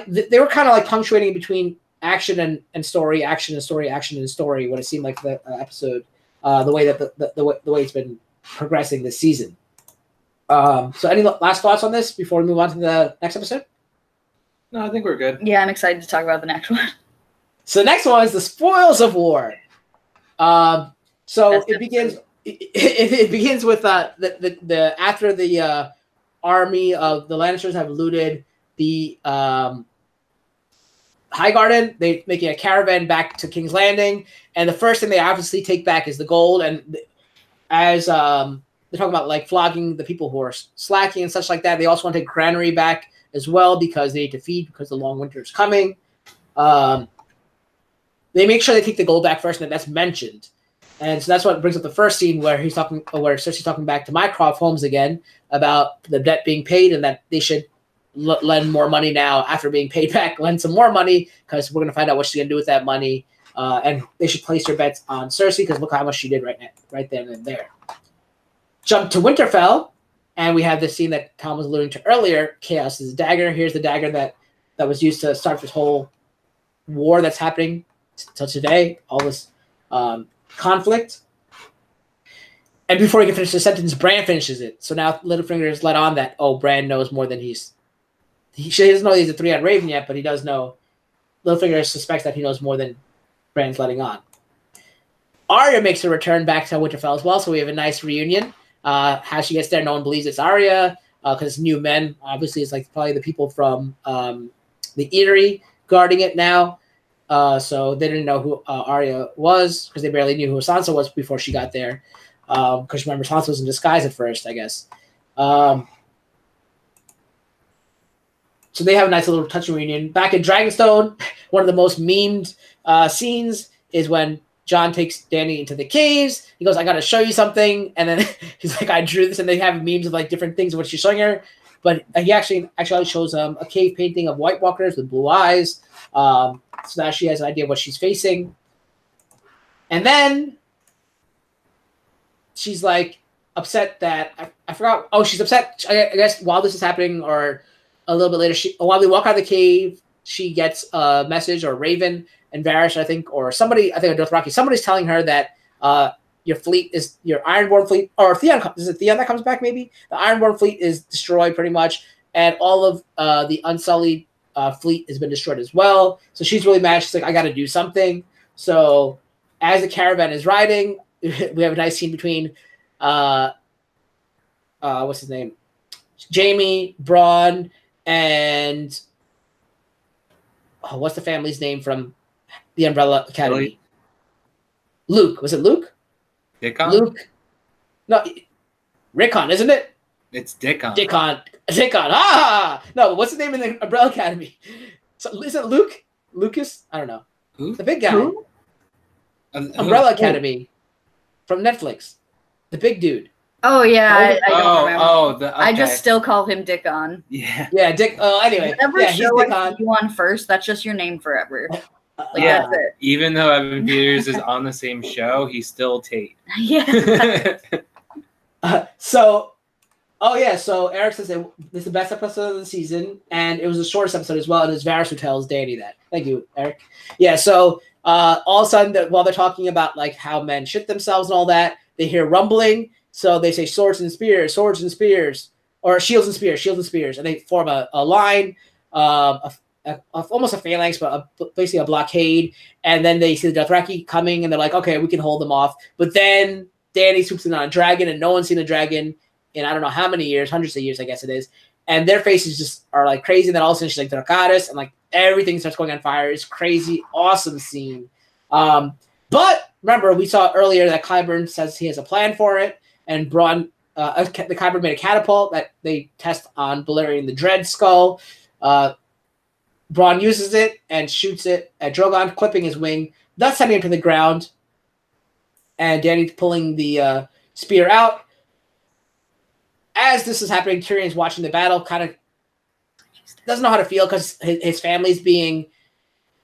they were kind of like punctuating between action and story, action and story, action and story. What it seemed like the episode, the way that the way it's been progressing this season. So, any last thoughts on this before we move on to the next episode? No, I think we're good. Yeah, I'm excited to talk about the next one. So, the next one is the spoils of war. So it begins. It begins with the after the army of the Lannisters have looted the Highgarden. They're making a caravan back to King's Landing, and the first thing they obviously take back is the gold. And as they're talking about like flogging the people who are slacking and such like that, they also want to take granary back as well because they need to feed because the long winter is coming. They make sure they take the gold back first, and that's mentioned. And so that's what brings up the first scene where Cersei's talking back to Mycroft Holmes again about the debt being paid and that they should lend more money now after being paid back, lend some more money because we're going to find out what she's going to do with that money. And they should place their bets on Cersei because look how much she did right then and there. Jump to Winterfell, and we have this scene that Tom was alluding to earlier. Chaos is a dagger. Here's the dagger that was used to start this whole war that's happening till today. All this conflict. And before he can finish the sentence, Bran finishes it. So now Littlefinger is let on that, Bran knows more than he doesn't know he's a 3-eyed raven yet, but he does know. Littlefinger suspects that he knows more than Bran's letting on. Arya makes her return back to Winterfell as well, so we have a nice reunion. How she gets there, no one believes it's Arya because it's new men. Obviously, it's like probably the people from the Eyrie guarding it now. So they didn't know who Arya was because they barely knew who Sansa was before she got there. Because remember, Sansa was in disguise at first, I guess. So they have a nice little touching reunion. Back in Dragonstone, one of the most memed scenes is when Jon takes Dany into the caves. He goes, "I got to show you something," and then he's like, "I drew this," and they have memes of like different things of what she's showing her. But he actually shows a cave painting of White Walkers with blue eyes. So now she has an idea of what she's facing. And then she's like upset that I forgot. Oh, she's upset, I guess, while this is happening, or a little bit later, while we walk out of the cave, she gets a message, or Raven and Varys, I think, or somebody, I think Dothraki, somebody's telling her that your Ironborn fleet, or Theon, is it Theon that comes back maybe? The Ironborn fleet is destroyed pretty much, and all of the Unsullied fleet has been destroyed as well. So she's really mad. She's like, I got to do something. So as the caravan is riding, we have a nice scene between, what's his name? Jaime, Bronn, and what's the family's name from the Umbrella Academy? Really? Luke. Was it Luke? Dickon? Luke. No, Rickon, isn't it? It's Dickon. Dickon. Ah! No, but what's the name in the Umbrella Academy? So, is it Luke? Lucas? I don't know. Who? The big guy. Who? Umbrella Academy from Netflix. The big dude. Oh yeah, I don't remember. Okay. I just still call him Dickon. Yeah. Yeah, Dick. Anyway, Whatever show I see you on first, that's just your name forever. Yeah. That's it. Even though Evan Peters is on the same show, he's still Tate. Yeah. So Eric says that this is the best episode of the season, and it was the shortest episode as well, and it's Varys who tells Dany that. Thank you, Eric. Yeah, so all of a sudden, while they're talking about like how men shit themselves and all that, they hear rumbling, so they say swords and spears, or shields and spears, and they form a line, almost a phalanx, but basically a blockade, and then they see the Dothraki coming, and they're like, okay, we can hold them off, but then Dany swoops in on a dragon, and no one's seen a dragon in I don't know how many years, hundreds of years, I guess it is. And their faces just are like crazy. And then all of a sudden she's like, Dracarys, and like everything starts going on fire. It's crazy, awesome scene. But remember, we saw earlier that Qyburn says he has a plan for it. And Bronn, the Qyburn made a catapult that they test on Balerion the Dread Skull. Bronn uses it and shoots it at Drogon, clipping his wing, thus sending him to the ground. And Dany's pulling the spear out. As this is happening, Tyrion's watching the battle, kind of doesn't know how to feel because his family's being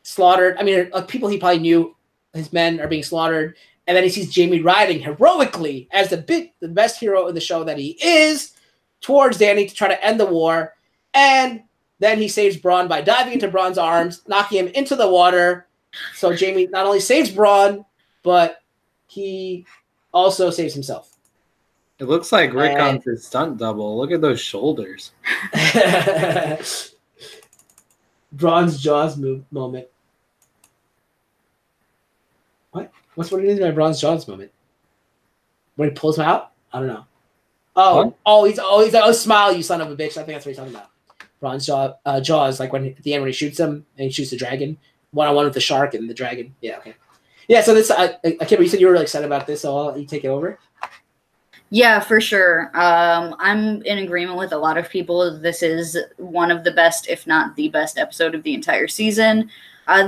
slaughtered. I mean, like people he probably knew, his men are being slaughtered. And then he sees Jaime riding heroically as the best hero in the show that he is towards Dany to try to end the war. And then he saves Bronn by diving into Bronn's arms, knocking him into the water. So Jaime not only saves Bronn, but he also saves himself. It looks like Rickon's his stunt double. Look at those shoulders. Bronn's Jaws moment. What it is by Bronn's Jaws moment? When he pulls him out? I don't know. He's like, smile, you son of a bitch. I think that's what he's talking about. Bronn's Jaws, like at the end when he shoots him and he shoots the dragon, one-on-one with the shark and the dragon. Yeah, okay. Yeah, so this, Kimber, you said you were really excited about this, so I'll let you take it over. Yeah, for sure. I'm in agreement with a lot of people. This is one of the best, if not the best episode of the entire season.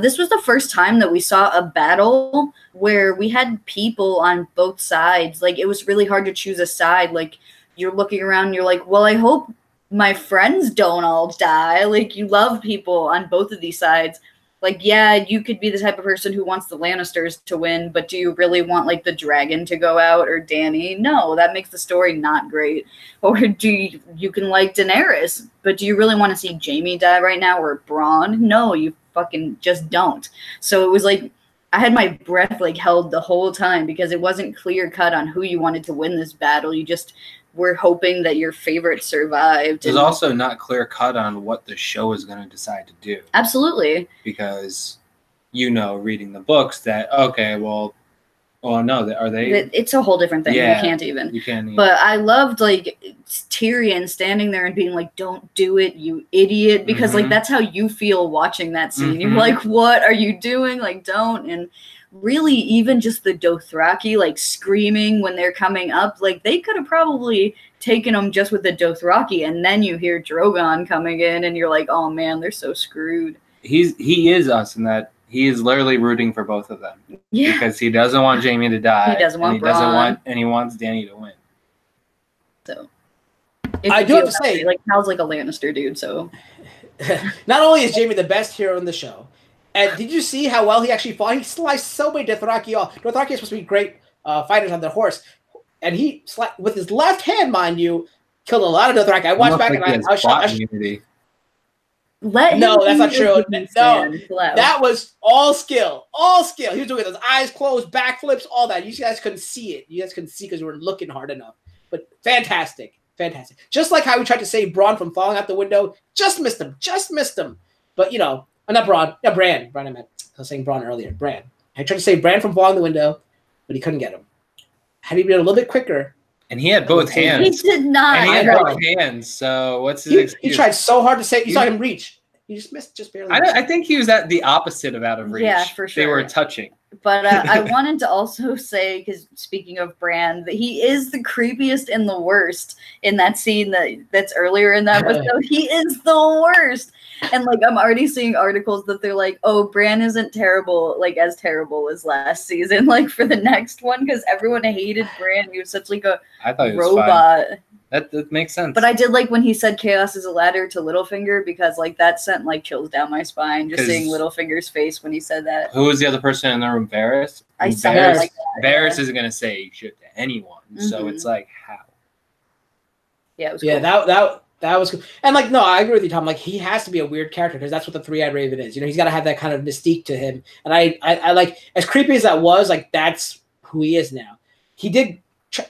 This was the first time that we saw a battle where we had people on both sides. Like, it was really hard to choose a side. Like, you're looking around and you're like, well, I hope my friends don't all die. Like, you love people on both of these sides. Like, yeah, you could be the type of person who wants the Lannisters to win, but do you really want, like, the dragon to go out or Dany? No, that makes the story not great. Or you can like Daenerys, but do you really want to see Jaime die right now or Bronn? No, you fucking just don't. So it was like, I had my breath, like, held the whole time because it wasn't clear cut on who you wanted to win this battle. You just were hoping that your favorite survived. There's also not clear cut on what the show is going to decide to do. Absolutely. Because, reading the books that, okay, well, no, are they? It's a whole different thing. Yeah, you can't even. Even. But I loved, like, Tyrion standing there and being like, don't do it, you idiot. Because, like, that's how you feel watching that scene. You're like, what are you doing? Like, don't. And really, even just the Dothraki, like, screaming when they're coming up, like, they could have probably taken them just with the Dothraki, and then you hear Drogon coming in, and you're like, oh, man, they're so screwed. He is us in that he is literally rooting for both of them. Yeah. Because he doesn't want Jaime to die. He doesn't want Bronn. And he wants Dany to win. So. I do have to say, like, Hal's like a Lannister dude, so. Not only is Jaime the best hero in the show, and did you see how well he actually fought? He sliced so many Dothraki off. Dothraki is supposed to be great fighters on their horse. And he, with his left hand, mind you, killed a lot of Dothraki. I watched back and I was shocked. Let him No, that's be not true. a human No, fan. Hello. that was all skill. All skill. He was doing it with his eyes closed, backflips, all that. You guys couldn't see it. You guys couldn't see because we were looking hard enough. But fantastic. Fantastic. Just like how we tried to save Braun from falling out the window. Just missed him. Just missed him. But, you know, not Braun. Yeah, Bran. Bran, I meant. I was saying Braun earlier. Bran. I tried to save Bran from falling the window, but he couldn't get him. Had he been a little bit quicker. And he had both hands. He did not. And he had both hands. So what's his excuse? He tried so hard to save. You saw him reach. He just missed, just barely. I think he was at the opposite of out of reach. Yeah, for sure. They were touching. But I wanted to also say, because speaking of Bran, that he is the creepiest and the worst in that scene that's earlier in that episode. He is the worst. And like I'm already seeing articles that they're like, oh, Bran isn't terrible, like as terrible as last season, like for the next one, because everyone hated Bran. He was such like a robot. Fine. That makes sense. But I did like when he said chaos is a ladder to Littlefinger, because like that sent like chills down my spine just seeing Littlefinger's face when he said that. Who was the other person in the room? Varys? I said it like that. Varys isn't gonna say shit to anyone. So it's like how? Yeah, it was cool. That was cool. And like no, I agree with you, Tom. Like he has to be a weird character because that's what the Three-Eyed Raven is. You know, he's gotta have that kind of mystique to him. And I like as creepy as that was, like that's who he is now. He did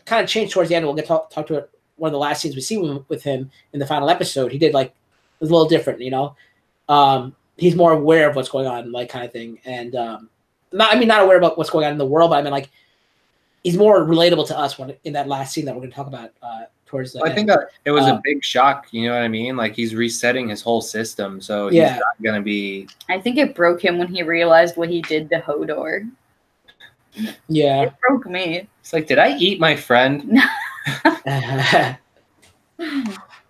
kind of change towards the end. We'll get talk to it. One of the last scenes we see with him in the final episode, he did like it was a little different, you know. He's more aware of what's going on, like kind of thing, and not aware about what's going on in the world, but I mean like he's more relatable to us when in that last scene that we're going to talk about towards the end. I think that it was a big shock. You know what I mean? Like he's resetting his whole system, so he's not going to be. I think it broke him when he realized what he did to Hodor. Yeah, it broke me. It's like, did I eat my friend? that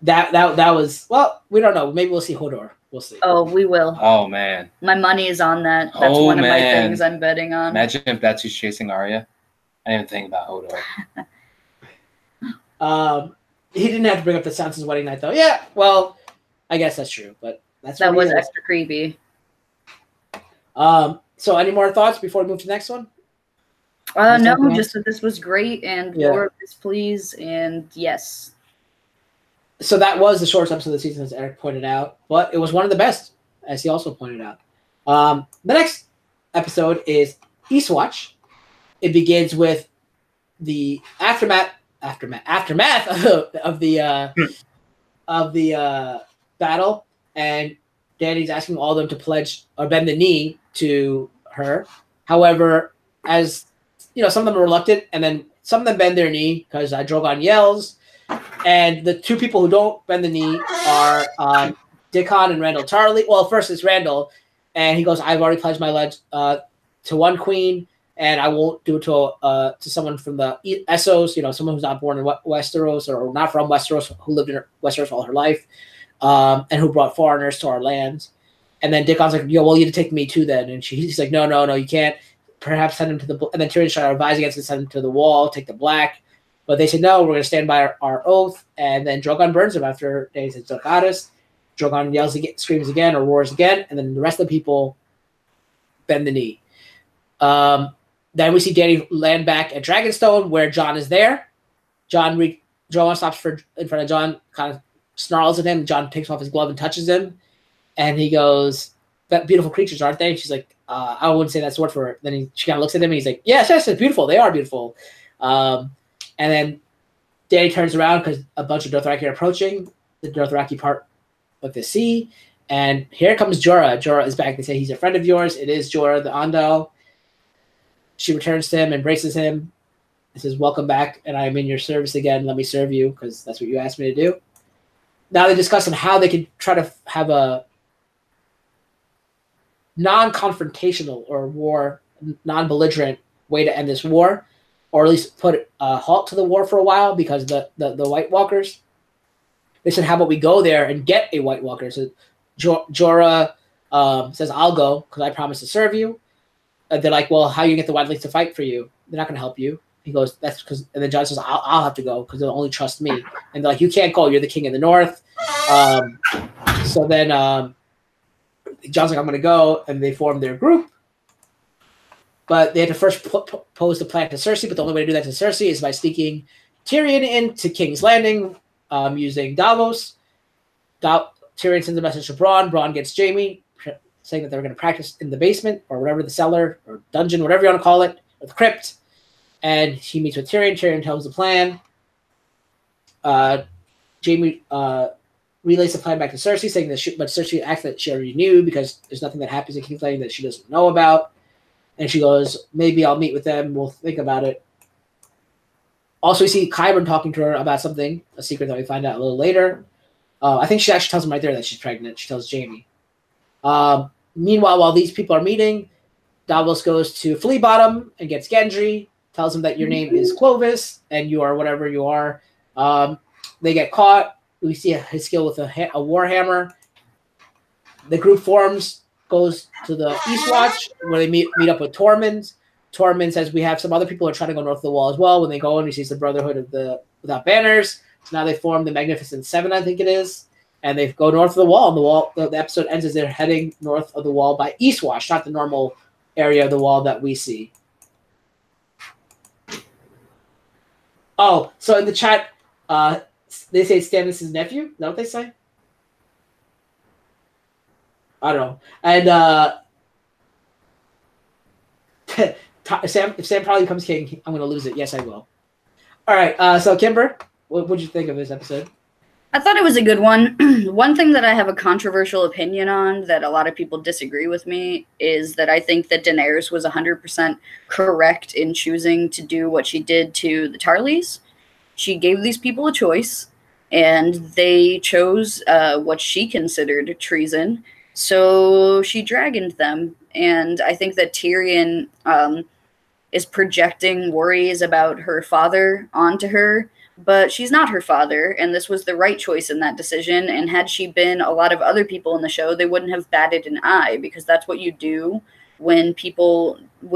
was we don't know. Maybe we'll see Hodor. We'll see. Oh, we will. Oh man, my money is on that. That's one of my things I'm betting on. Imagine if that's who's chasing Arya. I didn't think about Hodor. He didn't have to bring up the Sansa's wedding night though. Yeah, well, I guess that's true, but that was extra creepy. So any more thoughts before we move to the next one? No, just that this was great and more of this, please, and yes. So that was the shortest episode of the season, as Eric pointed out, but it was one of the best, as he also pointed out. The next episode is Eastwatch. It begins with the aftermath of the battle, and Dany's asking all of them to pledge or bend the knee to her. However, as you know, some of them are reluctant, and then some of them bend their knee because Drogon yells. And the two people who don't bend the knee are Dickon and Randall Tarley. Well, first it's Randall, and he goes, "I've already pledged my leg to one queen, and I won't do it to someone from the Essos. You know, someone who's not born in Westeros or not from Westeros, who lived in Westeros all her life, and who brought foreigners to our lands." And then Dickon's like, "Yo, well, you need to take me too, then." And he's like, "No, you can't. Perhaps send him to the." And then Tyrion's trying to advise against it, send him to the wall, take the black. But they said, no, we're going to stand by our oath. And then Drogon burns him after Dany says, "Don't got us." Drogon yells again, screams again, or roars again. And then the rest of the people bend the knee. Then we see Dany land back at Dragonstone, where Jon is there. Drogon stops in front of Jon, kind of snarls at him. Jon takes off his glove and touches him. And he goes, "That beautiful creatures, aren't they?" And she's like, "I wouldn't say that's the word for it." Then she kind of looks at him, and he's like, yes, it's beautiful. They are beautiful. And then Dany turns around because a bunch of Dothraki are approaching the Dothraki part of the sea. And here comes Jorah. Jorah is back. They say, "He's a friend of yours." It is Jorah the Andal. She returns to him, embraces him, and says, "Welcome back, and I am in your service again. Let me serve you, because that's what you asked me to do." Now they discuss on how they could try to have a non-confrontational or non-belligerent way to end this war, or at least put a halt to the war for a while, because the White Walkers, they said, "How about we go there and get a White Walker?" So Jorah says, "I'll go because I promise to serve you." They're like, "Well, how are you going to get the Wildlings to fight for you? They're not going to help you." He goes, "That's because," and then Jon says, I'll have to go because they'll only trust me. And they're like, "You can't go. You're the king of the North." So then Jon's like, "I'm going to go," and they form their group. But they had to first pose the plan to Cersei, but the only way to do that to Cersei is by sneaking Tyrion into King's Landing using Davos. To Tyrion sends a message to Bronn. Bronn gets Jaime, saying that they're going to practice in the basement or whatever, the cellar or dungeon, whatever you want to call it, or the crypt. And he meets with Tyrion. Tyrion tells the plan. Jaime relays the plan back to Cersei, saying that but Cersei acts that she already knew because there's nothing that happens in Kingslaying that she doesn't know about. And she goes, maybe I'll meet with them. We'll think about it. Also, we see Qyburn talking to her about something, a secret that we find out a little later. I think she actually tells him right there that she's pregnant. She tells Jaime. Meanwhile, while these people are meeting, Davos goes to Flea Bottom and gets Gendry, tells him that your name is Clovis and you are whatever you are. They get caught. We see his skill with a warhammer. The group forms, goes to the Eastwatch where they meet up with Tormund. Tormund says we have some other people who are trying to go north of the wall as well. When they go in, he sees the Brotherhood of the Without Banners. So now they form the Magnificent Seven, I think it is. And they go north of the wall. And the episode ends as they're heading north of the wall by Eastwatch, not the normal area of the wall that we see. Oh, so in the chat, they say Stannis' nephew. Is that what they say? I don't know. And if Sam probably becomes king, I'm going to lose it. Yes, I will. All right. So Kimber, what did you think of this episode? I thought it was a good one. One thing that I have a controversial opinion on that a lot of people disagree with me is that I think that Daenerys was 100% correct in choosing to do what she did to the Tarleys. She gave these people a choice, and they chose what she considered treason. So she dragoned them. And I think that Tyrion is projecting worries about her father onto her. But she's not her father, and this was the right choice in that decision. And had she been a lot of other people in the show, they wouldn't have batted an eye, because that's what you do when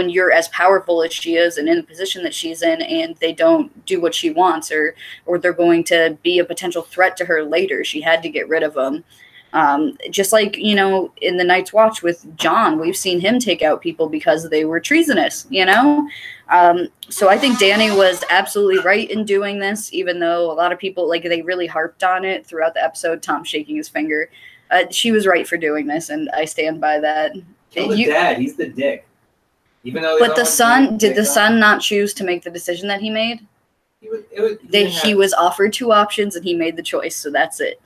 you're as powerful as she is and in the position that she's in, and they don't do what she wants, or they're going to be a potential threat to her later. She had to get rid of them. Just like, in the Night's Watch with Jon, we've seen him take out people because they were treasonous, So I think Dany was absolutely right in doing this, even though a lot of people, they really harped on it throughout the episode, Tom shaking his finger. She was right for doing this, and I stand by that. Kill the dad. He's the dick. Even though but the son, did the son not choose to make the decision that he made? He was offered two options, and he made the choice, so that's it.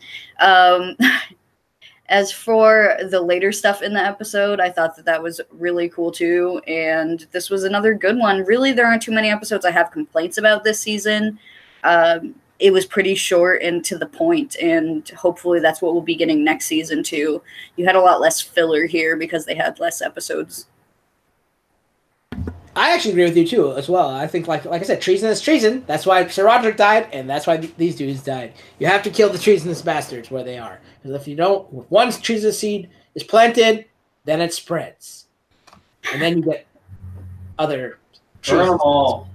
As for the later stuff in the episode, I thought that was really cool too, and this was another good one. Really, there aren't too many episodes I have complaints about this season. It was pretty short and to the point, and hopefully that's what we'll be getting next season too. You had a lot less filler here because they had less episodes. I actually agree with you too, as well. I think, like I said, treason is treason. That's why Sir Roderick died, and that's why these dudes died. You have to kill the treasonous bastards where they are. Because if you don't, if one treasonous seed is planted, then it spreads, and then you get other. Burn them all.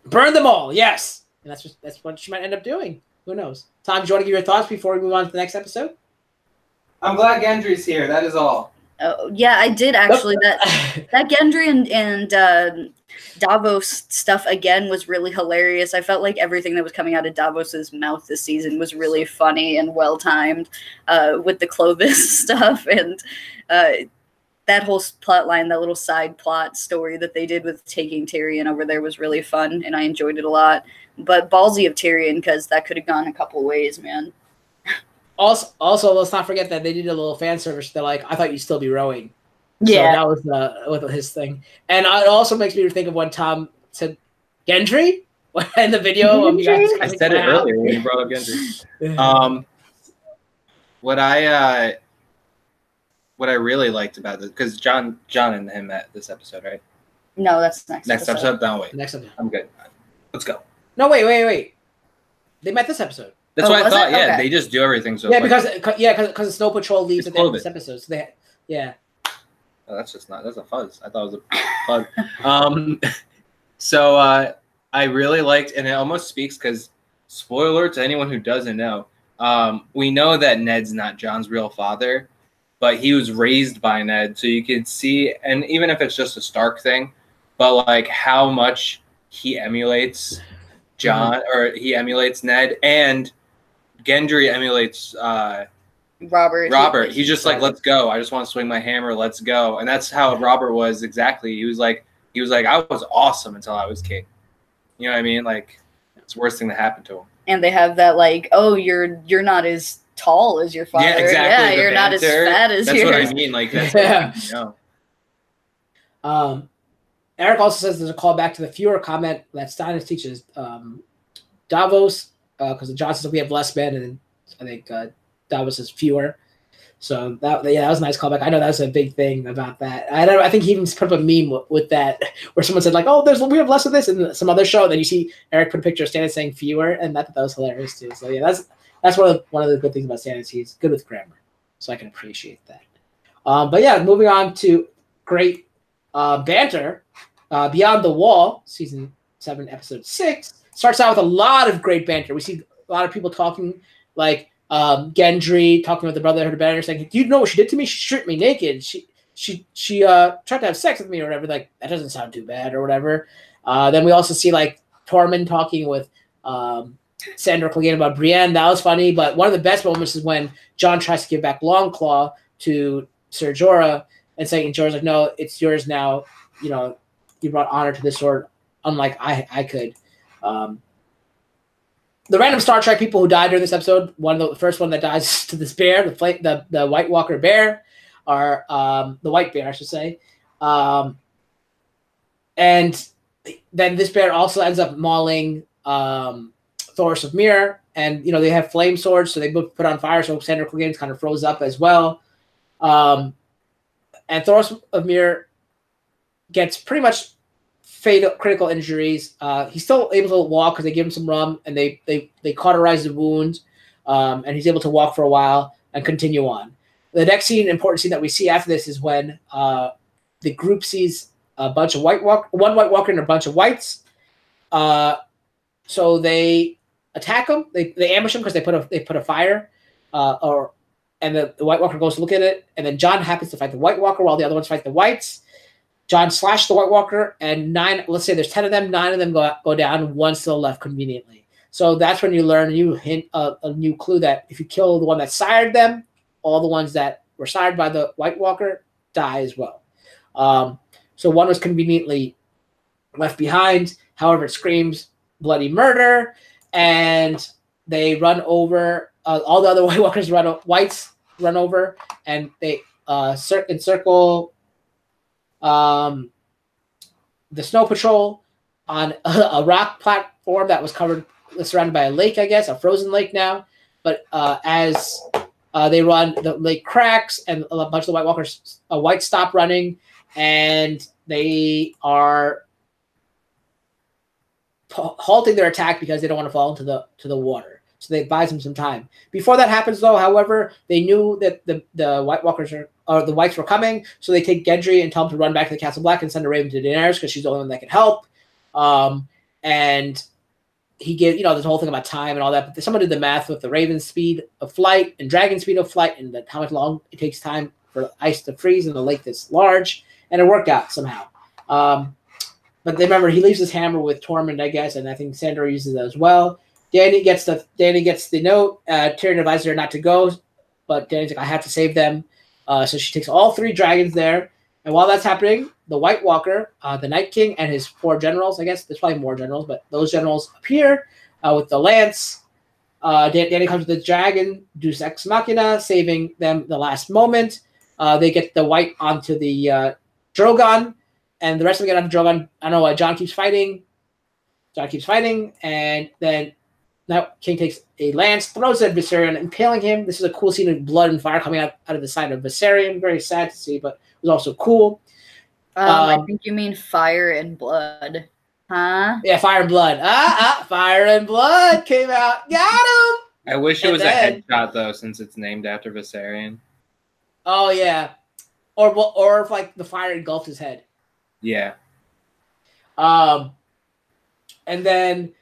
Burn them all. Yes, and that's what she might end up doing. Who knows? Tom, do you want to give your thoughts before we move on to the next episode? I'm glad Gendry's here. That is all. Oh, yeah, I did actually. That Gendry and Davos stuff again was really hilarious. I felt like everything that was coming out of Davos's mouth this season was really funny and well timed, with the Clovis stuff and that whole plot line, that little side plot story that they did with taking Tyrion over there was really fun, and I enjoyed it a lot. But ballsy of Tyrion, because that could have gone a couple ways, man. Also, let's not forget that they did a little fan service. They're like, I thought you'd still be rowing. Yeah. So that was with his thing. And it also makes me think of when Tom said Gendry in the video. Of you guys I said it earlier when you brought up Gendry. What I really liked about this, because John and him met this episode, right? No, that's next episode. No, wait. Next episode. I'm good. Let's go. No, wait. They met this episode. That's what I thought. It? Yeah, Okay. they just do everything so. Yeah, because the Snow Patrol leaves at the end of this episode. So Oh, that's a fuzz. I thought it was a bug. So I really liked, and it almost speaks because, spoiler to anyone who doesn't know, we know that Ned's not Jon's real father, but he was raised by Ned, so you could see, and even if it's just a Stark thing, but like how much he emulates Jon, or he emulates Ned, and Gendry emulates Robert. He's just like, let's go. I just want to swing my hammer. Let's go. And that's how Robert was exactly. He was like, I was awesome until I was king. You know what I mean? Like, it's the worst thing that happened to him. And they have that like, oh, you're not as tall as your father. Yeah, exactly. Yeah, you're not as fat as That's yours. what I mean. Like, that's Eric also says there's a call back to the fewer comment that Steiners teaches Davos, because John says we have less men, and I think Davos is fewer. So that was a nice callback. I know that was a big thing about that. I think he even put up a meme with that where someone said like, "Oh, we have less of this," in some other show. And then you see Eric put a picture of Stannis saying fewer, and that was hilarious too. So yeah, that's one of the good things about Stannis. He's good with grammar, so I can appreciate that. But yeah, moving on to great banter. Beyond the Wall, season 7, episode 6 starts out with a lot of great banter. We see a lot of people talking like. Gendry talking with the Brotherhood of Banner, saying, "Do you know what she did to me? She stripped me naked. She tried to have sex with me or whatever." Like, that doesn't sound too bad or whatever. Then we also see like Tormund talking with Sandor Clegane about Brienne. That was funny. But one of the best moments is when Jon tries to give back Longclaw to Ser Jorah and saying, Jorah's like, "No, it's yours now. You know, you brought honor to this sword, unlike I could." The random Star Trek people who died during this episode, the first one that dies to this bear, the White Walker bear, or the White Bear, I should say. And then this bear also ends up mauling Thoros of Myr, and they have flame swords, so they both put on fire, so Sandor Clegane's kind of froze up as well. And Thoros of Myr gets pretty much fatal critical injuries. He's still able to walk because they give him some rum and they cauterize the wound, and he's able to walk for a while and continue on. The next important scene that we see after this is when the group sees a bunch of one White Walker and a bunch of whites. So they attack them. They ambush them because they put a fire, and the White Walker goes to look at it, and then Jon happens to fight the White Walker while the other ones fight the whites. Jon slashed the White Walker, and let's say there's 10 of them, 9 of them go down, 1 still left conveniently. So that's when you learn a new clue that if you kill the one that sired them, all the ones that were sired by the White Walker die as well. So one was conveniently left behind. However, it screams bloody murder, and they run over. All the other White Walkers whites run over, and they encircle the Snow Patrol on a rock platform that was surrounded by a lake, I guess, a frozen lake now. But as they run, the lake cracks, and a bunch of the White Walkers, whites stop running, and they are halting their attack because they don't want to fall into the water. So they buys them some time. Before that happens, though, however, they knew that the White Walkers the whites were coming, so they take Gendry and tell him to run back to the Castle Black and send a raven to Daenerys because she's the only one that can help. And he gave this whole thing about time and all that. But someone did the math with the raven's speed of flight and dragon speed of flight, and how much long it takes time for ice to freeze in a lake this large, and it worked out somehow. But remember, he leaves his hammer with Tormund, I guess, and I think Sandor uses it as well. Dany gets the note. Tyrion advises her not to go, but Dany's like, I have to save them. So she takes all 3 dragons there. And while that's happening, the White Walker, the Night King, and his 4 generals, I guess there's probably more generals, but those generals appear with the lance. Dany comes with the dragon, Deus Ex Machina, saving them the last moment. They get the white onto the Drogon, and the rest of them get onto Drogon. I don't know why Jon keeps fighting. And then now King takes a lance, throws it at Viserion, impaling him. This is a cool scene of blood and fire coming out of the side of Viserion. Very sad to see, but it was also cool. I think you mean fire and blood. Huh? Yeah, fire and blood. Fire and blood came out. Got him! I wish it was a headshot, though, since it's named after Viserion. Oh, yeah. Or if, like, the fire engulfed his head. Yeah. And then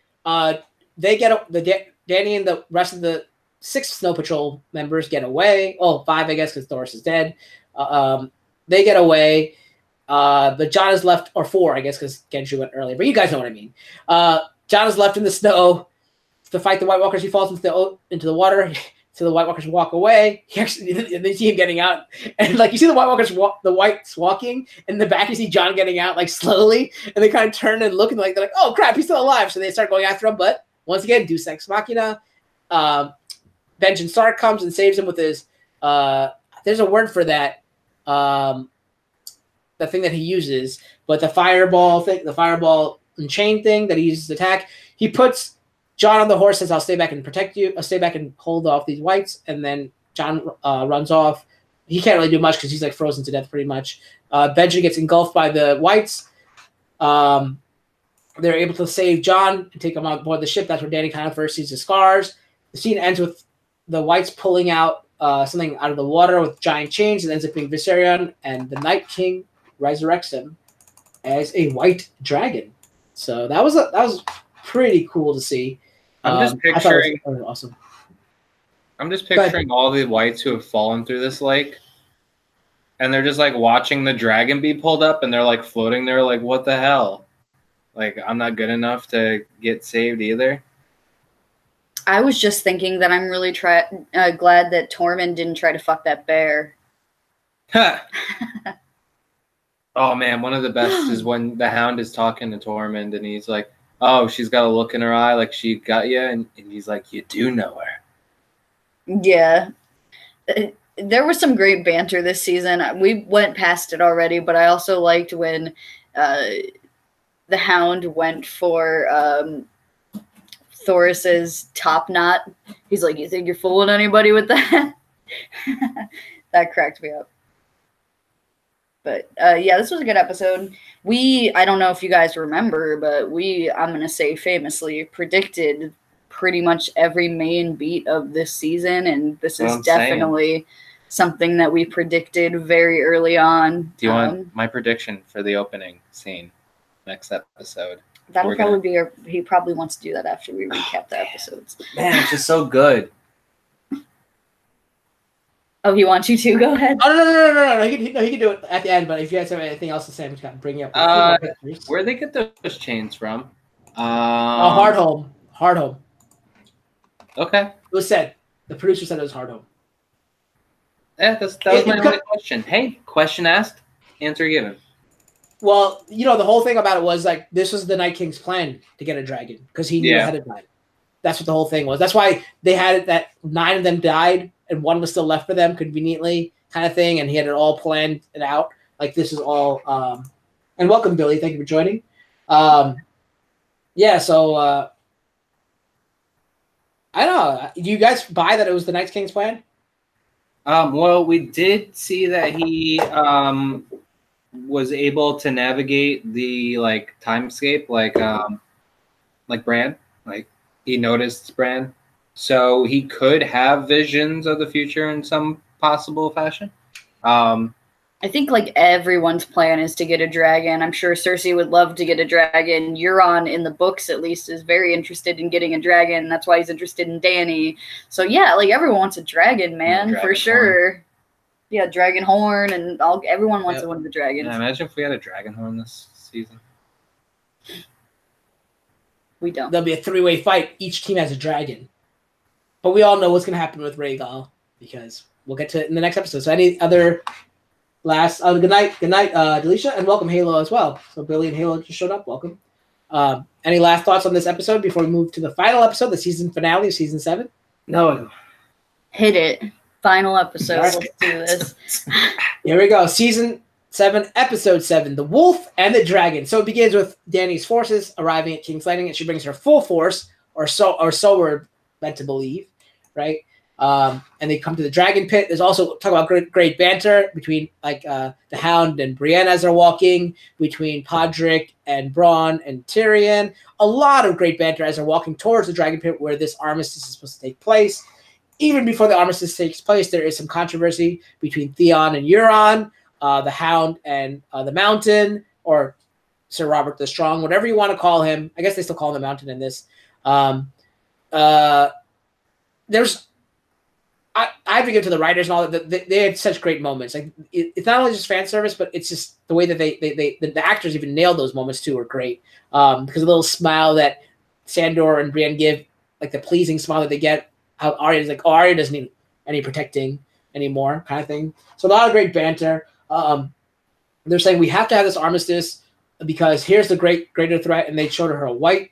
they get Dany and the rest of the 6 Snow Patrol members get away. Oh, 5, I guess, because Thoros is dead. They get away. But Jon is left, or 4, I guess, because Gendry went earlier. But you guys know what I mean. Jon is left in the snow to fight the White Walkers. He falls into the water. So the White Walkers walk away. He actually, and they see him getting out, and like you see the White Walkers the Whites walking, and in the back you see John getting out like slowly, and they kind of turn and look, and like they're like, oh crap, he's still alive. So they start going after him, but once again, Deus Ex Machina. Benjamin Stark comes and saves him with his. There's a word for that. The thing that he uses, but the fireball thing, the fireball and chain thing that he uses to attack. He puts John on the horse, says, I'll stay back and protect you. I'll stay back and hold off these Whites. And then John runs off. He can't really do much because he's like frozen to death pretty much. Benji gets engulfed by the Whites. They're able to save John and take him on board the ship. That's where Danny kind of first sees the scars. The scene ends with the Whites pulling out something out of the water with giant chains. It ends up being Viserion, and the Night King resurrects him as a white dragon. So that was pretty cool to see. I'm just picturing. That was awesome. I'm just picturing all the Whites who have fallen through this lake, and they're just like watching the dragon be pulled up, and they're like floating there, like what the hell? Like I'm not good enough to get saved either. I was just thinking that I'm really glad that Tormund didn't try to fuck that bear. Oh man, one of the best is when the Hound is talking to Tormund, and he's like, "Oh, she's got a look in her eye, like she got you," and he's like, "You do know her." Yeah, there was some great banter this season. We went past it already, but I also liked when the Hound went for Thoris's top knot. He's like, "You think you're fooling anybody with that?" That cracked me up. But yeah, this was a good episode. I don't know if you guys remember, but I'm going to say famously predicted pretty much every main beat of this season. And this is definitely something that we predicted very early on. Do you want my prediction for the opening scene next episode? That'll probably be he probably wants to do that after we recap the episodes. Man, it's just so good. Oh, he wants you to? Go ahead. Oh, no. He can do it at the end, but if you guys have anything else to say, I'm just going to bring you up. Where they get those chains from? Hardhome. Okay. It was said. The producer said it was Hardhome. Yeah, that was my only question. Hey, question asked, answer given. Well, the whole thing about it was like this was the Night King's plan to get a dragon because he knew ahead of time. That's what the whole thing was. That's why they had it that 9 of them died and 1 was still left for them conveniently kind of thing. And he had it all planned it out. Like this is all, and welcome Billy. Thank you for joining. Yeah. So, I don't know. Do you guys buy that it was the Night King's plan? Well, we did see that he, was able to navigate the timescape like Bran. Like he noticed Bran. So he could have visions of the future in some possible fashion. I think everyone's plan is to get a dragon. I'm sure Cersei would love to get a dragon. Euron, in the books at least, is very interested in getting a dragon. That's why he's interested in Dany. So yeah, everyone wants a dragon, man, for sure. Horn. Yeah, dragon horn, and everyone wants one of the dragons. Yeah, imagine if we had a dragon horn this season. We don't. There'll be a 3-way fight. Each team has a dragon. But we all know what's going to happen with Rhaegal because we'll get to it in the next episode. So any other last good night, Delisha, and welcome Halo as well. So Billy and Halo just showed up. Welcome. Any last thoughts on this episode before we move to the final episode, the season finale of season 7? No. Hit it. Final episode. Let's do this. Here we go. Season 7, episode 7, The Wolf and the Dragon. So it begins with Dany's forces arriving at Kingslaying, and she brings her full force, or so we're meant to believe, right? And they come to the dragon pit. There's also talk about great banter between the Hound and Brienne as they're walking, between Podrick and Bronn and Tyrion. A lot of great banter as they're walking towards the dragon pit where this armistice is supposed to take place. Even before the armistice takes place, there is some controversy between Theon and Euron, the Hound and the Mountain, or Sir Robert the Strong, whatever you want to call him. I guess they still call him the Mountain in this. I have to give it to the writers and all that. They had such great moments. It's not only just fan service, but it's just the way that the actors even nailed those moments too are great. Because the little smile that Sandor and Brienne give, the pleasing smile that they get how Arya's like, oh, Arya doesn't need any protecting anymore, kind of thing. So a lot of great banter. They're saying we have to have this armistice because here's the greater threat, and they showed her a white.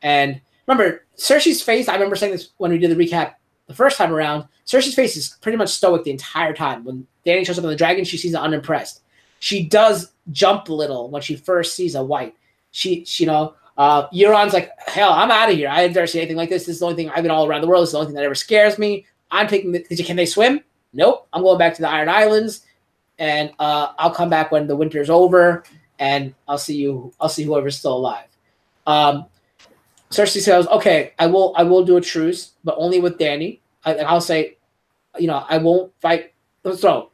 And remember, Cersei's face, I remember saying this when we did the recap the first time around, Cersei's face is pretty much stoic the entire time. When Dany shows up on the dragon, she sees it unimpressed. She does jump a little when she first sees a white. Euron's like, hell, I'm out of here. I've never seen anything like this. This is the only thing I've been all around the world. This is the only thing that ever scares me. I'm taking can they swim? Nope. I'm going back to the Iron Islands, and I'll come back when the winter's over, and I'll see whoever's still alive. Cersei says, okay, I will do a truce, but only with Dany. I'll say, I won't fight. So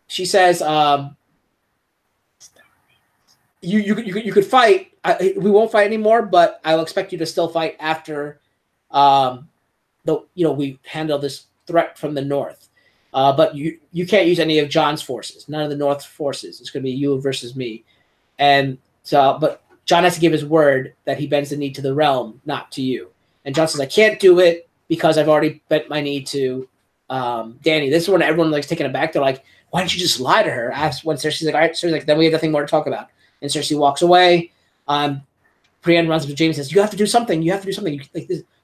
she says, you could fight. We won't fight anymore, but I will expect you to still fight after, we handle this threat from the north. But you can't use any of Jon's forces, none of the North forces. It's going to be you versus me. And so, but Jon has to give his word that he bends the knee to the realm, not to you. And Jon says, I can't do it because I've already bent my knee to Dany. This is when everyone likes taken aback. They're like, why didn't you just lie to her? When Cersei's like, all right, Cersei's like, then we have nothing more to talk about. And Cersei walks away. Brienne runs up to Jaime and says, you have to do something. You have to do something.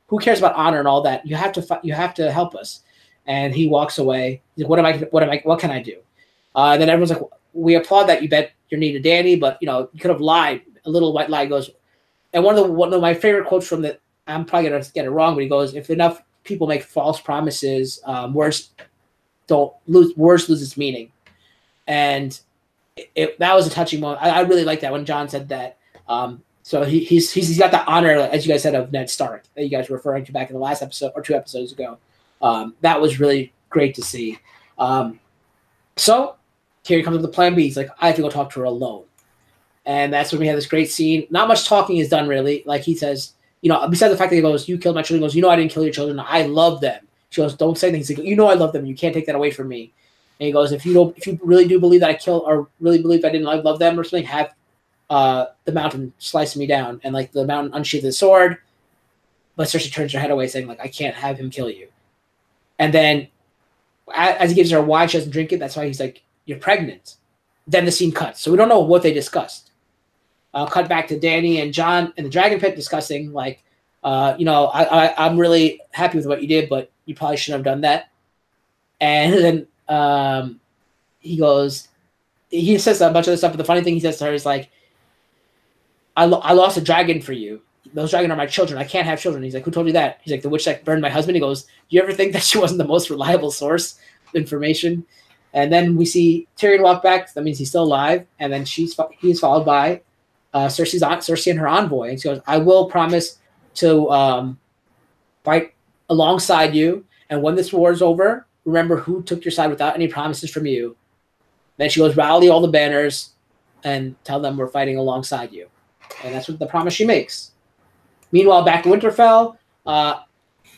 Who cares about honor and all that? You have to help us. And he walks away. He's like, what can I do? Then everyone's like, we applaud that you bet your knee to Dany, but you could have lied. A little white lie goes. And one of my favorite quotes from that, I'm probably gonna get it wrong, but he goes, if enough people make false promises, words lose its meaning. And that was a touching moment. I really like that when Jon said that. So he's got that honor, as you guys said, of Ned Stark that you guys were referring to back in the last episode or 2 episodes ago. That was really great to see. So Tyrion comes up with the plan B. He's like, I have to go talk to her alone. And that's when we have this great scene. Not much talking is done, really. Like he says, besides the fact that he goes, you killed my children, he goes, I didn't kill your children. I love them. She goes, don't say anything. He's like, I love them. You can't take that away from me. And he goes, if you really do believe that I killed, or really believe I didn't love them or something, have the mountain slice me down. And like the mountain unsheathed his sword. But Cersei turns her head away saying, like, I can't have him kill you. And then as he gives her wine, she doesn't drink it. That's why he's like, you're pregnant. Then the scene cuts. So we don't know what they discussed. Cut back to Dany and Jon in the dragon pit discussing, like, I'm really happy with what you did, but you probably shouldn't have done that. And then he says a bunch of this stuff, but the funny thing he says to her is like, I lost a dragon for you. Those dragons are my children. I can't have children. He's like, who told you that? He's like, the witch that burned my husband. He goes, do you ever think that she wasn't the most reliable source of information? And then we see Tyrion walk back. That means he's still alive. And then he's followed by Cersei and her envoy. And she goes, I will promise to fight alongside you. And when this war is over, remember who took your side without any promises from you. Then she goes, rally all the banners and tell them we're fighting alongside you. And that's what the promise she makes. Meanwhile, back to Winterfell,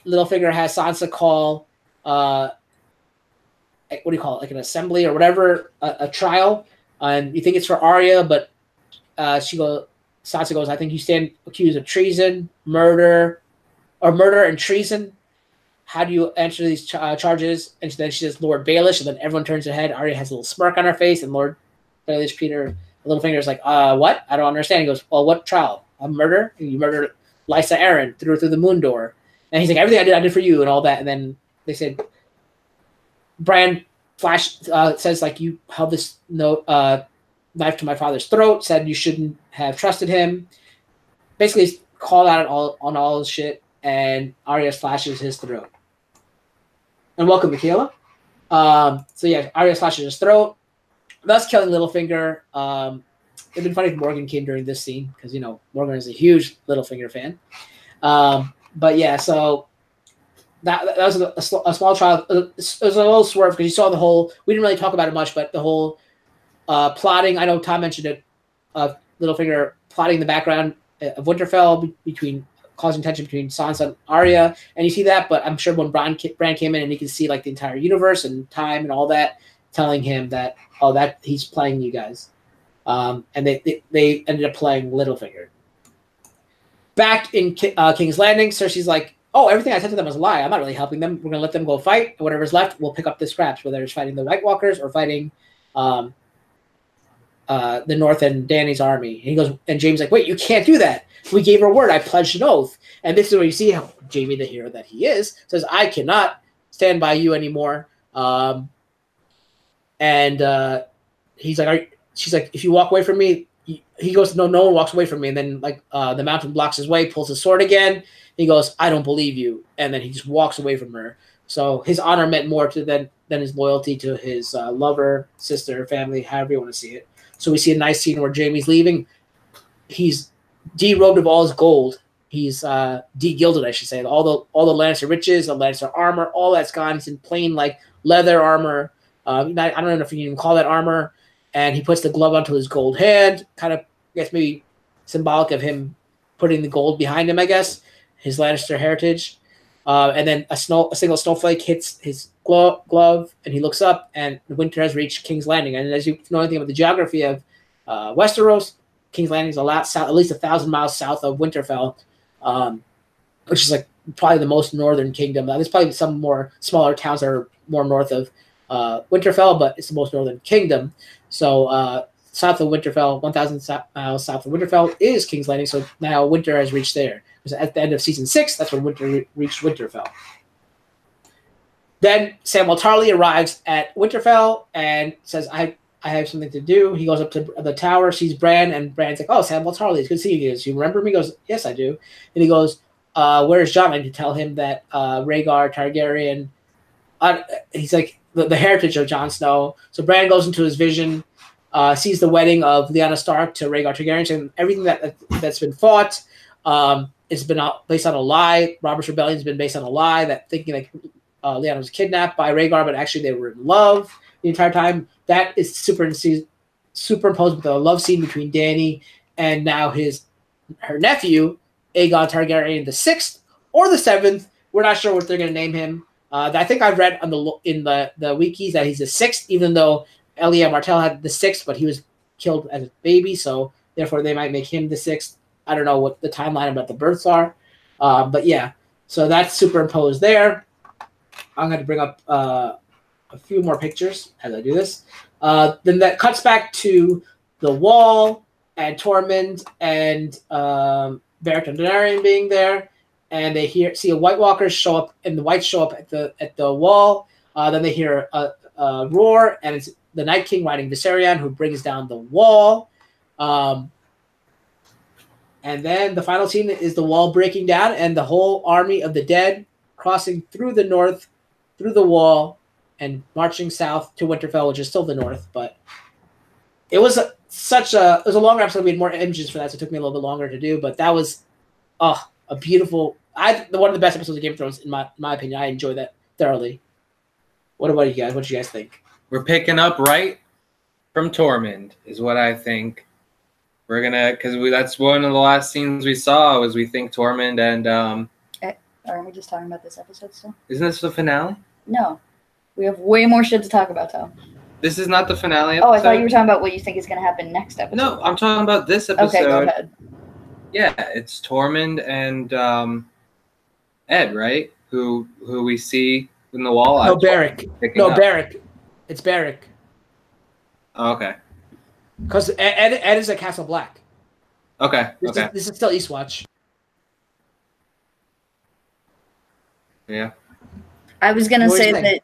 Littlefinger has Sansa call, what do you call it, like an assembly or whatever, a trial. And you think it's for Arya, but Sansa goes, I think you stand accused of treason, murder and treason. How do you answer these charges? And then she says, Lord Baelish, and then everyone turns their head. Arya has a little smirk on her face, and Lord Baelish, Peter, Littlefinger is like, what? I don't understand. He goes, well, what trial? A murder? You murdered Lysa Arryn through the moon door. And he's like, everything I did for you and all that. And then they said, Bran says, like, you held this knife to my father's throat, said you shouldn't have trusted him. Basically, he's called out on all his shit, and Arya slashes his throat. And welcome, Michaela. So yeah, Arya slashes his throat, thus killing Littlefinger. It'd been funny if Morgan came during this scene, because, Morgan is a huge Littlefinger fan. But yeah, so that was a small trial. It was a little swerve, because you saw the whole, we didn't really talk about it much, but the whole plotting, I know Tom mentioned it, Littlefinger plotting the background of Winterfell between causing tension between Sansa and Arya, and you see that, but I'm sure when Bran came in and he could see like the entire universe and time and all that, telling him that, that he's playing you guys. And they ended up playing Littlefinger. Back in King's Landing, Cersei's like, oh, everything I said to them was a lie. I'm not really helping them. We're going to let them go fight. And whatever's left, we'll pick up the scraps, whether it's fighting the White Walkers or fighting the North and Danny's army. And he goes, and Jamie's like, wait, you can't do that. We gave her word. I pledged an oath. And this is where you see how Jamie, the hero that he is, says, I cannot stand by you anymore. He's like, she's like, if you walk away from me, he goes, no one walks away from me. And then like the mountain blocks his way, pulls his sword again. He goes, I don't believe you. And then he just walks away from her. So his honor meant more to than his loyalty to his lover, sister, family, however you want to see it. So we see a nice scene where Jamie's leaving. He's derobed of all his gold. He's de-gilded, I should say. All the Lannister riches, the Lannister armor, all that's gone. He's in plain like leather armor. I don't know if you can even call that armor. And he puts the glove onto his gold hand, kind of, I guess maybe symbolic of him putting the gold behind him, I guess, his Lannister heritage. And then a single snowflake hits his glove, and he looks up, and winter has reached King's Landing. And as you know anything about the geography of Westeros, King's Landing is at least 1,000 miles south of Winterfell, which is like probably the most northern kingdom. There's probably some more smaller towns that are more north of Winterfell, but it's the most northern kingdom. So south of Winterfell, 1,000 miles south of Winterfell is King's Landing. So now winter has reached there. Because at the end of season 6, that's when winter reached Winterfell. Then Samwell Tarly arrives at Winterfell and says, I have something to do. He goes up to the tower, sees Bran, and Bran's like, oh, Samwell Tarly, it's good to see you. He goes, you remember me? He goes, yes, I do. And he goes, where's Jon? I need to tell him that Rhaegar Targaryen, he's like, the heritage of Jon Snow. So Bran goes into his vision, sees the wedding of Lyanna Stark to Rhaegar Targaryen, and everything that's been fought, it's been based on a lie. Robert's Rebellion has been based on a lie, that thinking like Lyanna was kidnapped by Rhaegar, but actually they were in love the entire time. That is superimposed with the love scene between Dany and now her nephew, Aegon Targaryen the 6th or the 7th. We're not sure what they're going to name him. I think I've read in the wikis that he's the 6th, even though Elia Martell had the 6th, but he was killed as a baby, so therefore they might make him the 6th. I don't know what the timeline about the births are. But yeah, so that's superimposed there. I'm going to bring up a few more pictures as I do this. Then that cuts back to the Wall and Tormund and Beric Dondarrion being there. And they see a White Walker show up, and the Whites show up at the Wall. Then they hear a roar, and it's the Night King riding Viserion, who brings down the Wall. And then the final scene is the Wall breaking down, and the whole army of the dead crossing through the north, through the Wall, and marching south to Winterfell, which is still the north. But it was it was a longer episode. We had more images for that, so it took me a little bit longer to do. But that was a beautiful. One of the best episodes of Game of Thrones, in my opinion. I enjoyed that thoroughly. What about you guys? What do you guys think? We're picking up right from Tormund, is what I think. We're gonna, because that's one of the last scenes we saw, was we think Tormund and Aren't we just talking about this episode still? Isn't this the finale? No, we have way more shit to talk about, Tom. This is not the finale episode? Oh, I thought you were talking about what you think is going to happen next episode. No, I'm talking about this episode. Okay, go ahead. Yeah, it's Tormund and Ed, right? Who we see in the Wall. No, Beric. No, Beric. It's Beric. Oh, okay. Because Ed is at Castle Black. Okay. This is still Eastwatch. Yeah. I was going to say that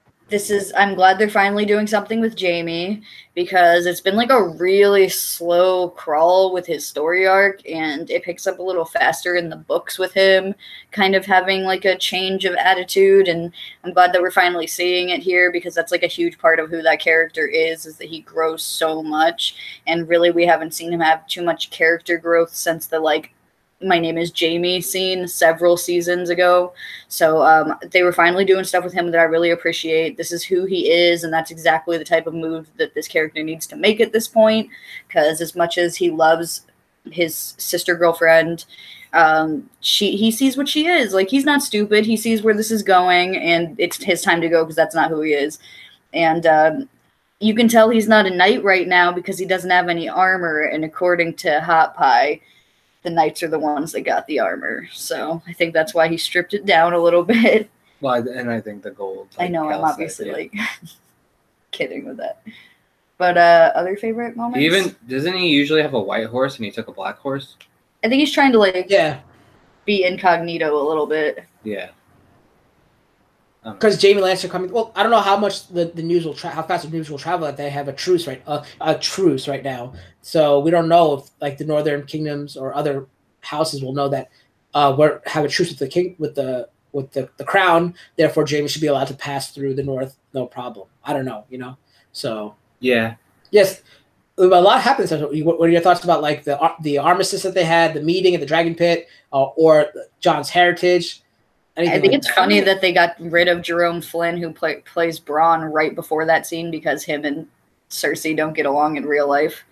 I'm glad they're finally doing something with Jaime, because it's been like a really slow crawl with his story arc, and it picks up a little faster in the books with him kind of having like a change of attitude. And I'm glad that we're finally seeing it here, because that's like a huge part of who that character is that he grows so much. And really, we haven't seen him have too much character growth since the like "My name is Jamie" scene several seasons ago. So they were finally doing stuff with him that I really appreciate. This is who he is, and that's exactly the type of move that this character needs to make at this point, because as much as he loves his sister girlfriend, he sees what she is. Like, he's not stupid. He sees where this is going, and it's his time to go, because that's not who he is. And you can tell he's not a knight right now because he doesn't have any armor, and according to Hot Pie, the knights are the ones that got the armor. So I think that's why he stripped it down a little bit. Well, and I think the gold. I know, Cal I'm obviously said, like kidding with that. But other favorite moments? Doesn't he usually have a white horse and he took a black horse? I think he's trying to like Yeah. be incognito a little bit. Yeah. Because Jamie Lannister coming. Well, I don't know how much the news will how fast the news will travel. That they have a truce right now. So we don't know if like the Northern Kingdoms or other houses will know that we have a truce with the king with the crown. Therefore, Jamie should be allowed to pass through the north, no problem. I don't know, So yeah. Yes, a lot happens. What are your thoughts about like the armistice that they had, the meeting at the Dragon Pit, or John's heritage? I think it's funny that they got rid of Jerome Flynn, who plays Bronn, right before that scene because him and Cersei don't get along in real life.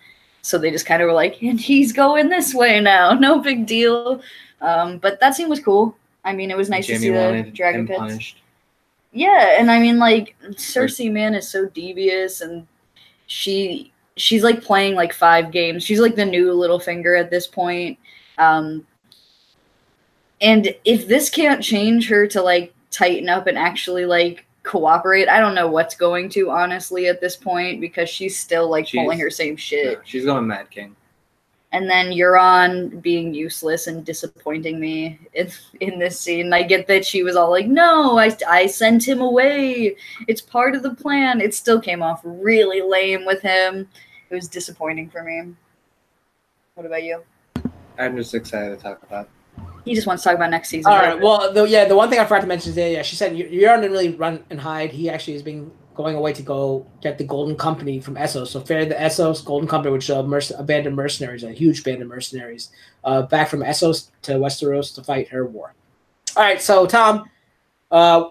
So they just kind of were like, and he's going this way now. No big deal. But that scene was cool. I mean, it was nice to see the Dragon Pits. Punished. Yeah, and I mean, like, Cersei, man, is so devious, and she's like playing like 5 games. She's like the new Littlefinger at this point. And if this can't change her to like tighten up and actually like cooperate, I don't know what's going to, honestly, at this point, because she's still like pulling her same shit. No, she's going Mad King. And then Euron being useless and disappointing me in this scene. I get that she was all like, no, I sent him away. It's part of the plan. It still came off really lame with him. It was disappointing for me. What about you? I'm just excited to talk about it. He just wants to talk about next season. All right. Well, the one thing I forgot to mention is she said Euron didn't really run and hide. He actually has been going away to go get the Golden Company from Essos. So ferried the Essos Golden Company, which is a band of mercenaries, a huge band of mercenaries, back from Essos to Westeros to fight her war. All right. So Tom, I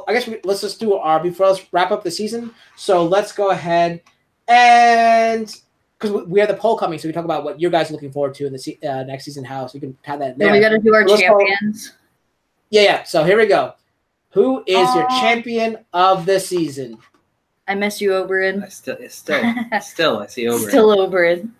guess let's just do before let's wrap up the season. So let's go ahead and. Because we have the poll coming, so we talk about what you guys are looking forward to in the next season. How so we can have that in there. We got to do our champions. Yeah. So here we go. Who is your champion of the season? I miss you, Oberyn. Still, I see Oberyn. Still Oberyn.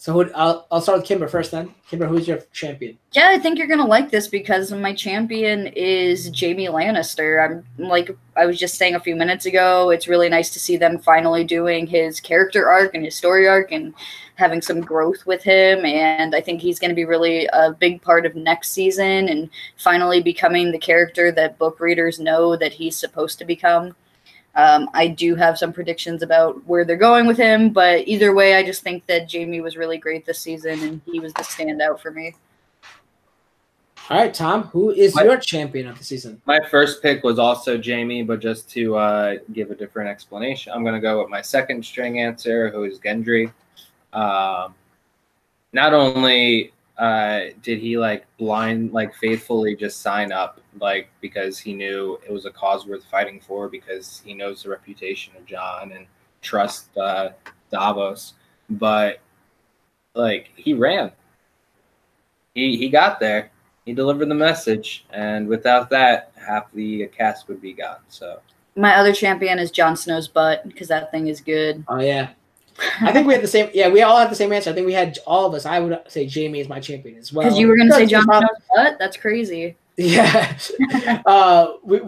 So I'll start with Kimber first then. Kimber, who's your champion? Yeah, I think you're going to like this because my champion is Jaime Lannister. I'm like I was just saying a few minutes ago, it's really nice to see them finally doing his character arc and his story arc and having some growth with him. And I think he's going to be really a big part of next season and finally becoming the character that book readers know that he's supposed to become. I do have some predictions about where they're going with him, but either way, I just think that Jaime was really great this season, and he was the standout for me. All right, Tom, who is your champion of the season? My first pick was also Jaime, but just to give a different explanation, I'm going to go with my second string answer, who is Gendry. Not only did he faithfully just sign up, because he knew it was a cause worth fighting for, because he knows the reputation of Jon and trusts Davos, but he ran. He got there. He delivered the message, and without that, half the cast would be gone. So my other champion is Jon Snow's butt, because that thing is good. Oh yeah. I think we had the same. Yeah, we all had the same answer. I think we had all of us. I would say Jaime is my champion as well. Because you were going to say Jon Snow's butt? That's crazy. Yeah. I think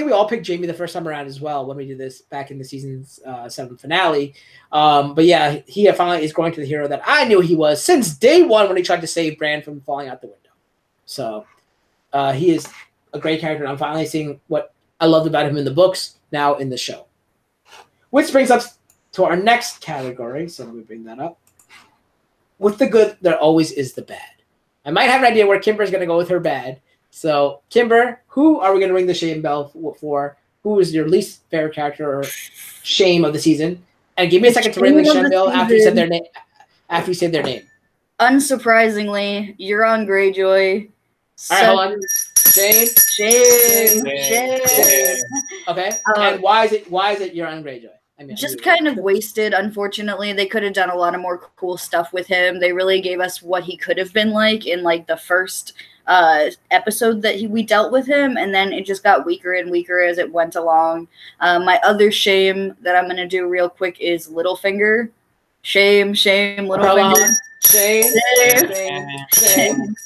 we all picked Jaime the first time around as well when we did this back in the season's 7 finale. But yeah, he finally is growing to the hero that I knew he was since day one when he tried to save Bran from falling out the window. So he is a great character, and I'm finally seeing what I loved about him in the books now in the show. Which brings us to our next category. So let me bring that up. With the good, there always is the bad. I might have an idea where Kimber's going to go with her bad. So, Kimber, who are we going to ring the shame bell for? Who is your least favorite character or shame of the season? And give me a second to ring the shame bell after you said their name. After you said their name. Unsurprisingly, Euron Greyjoy. All right, hold on. Shame. Okay. And why is it Euron Greyjoy? Just kind of wasted, unfortunately. They could have done a lot of more cool stuff with him. They really gave us what he could have been like in the first episode that we dealt with him, and then it just got weaker and weaker as it went along. My other shame that I'm going to do real quick is Littlefinger. Shame, Littlefinger. Shame.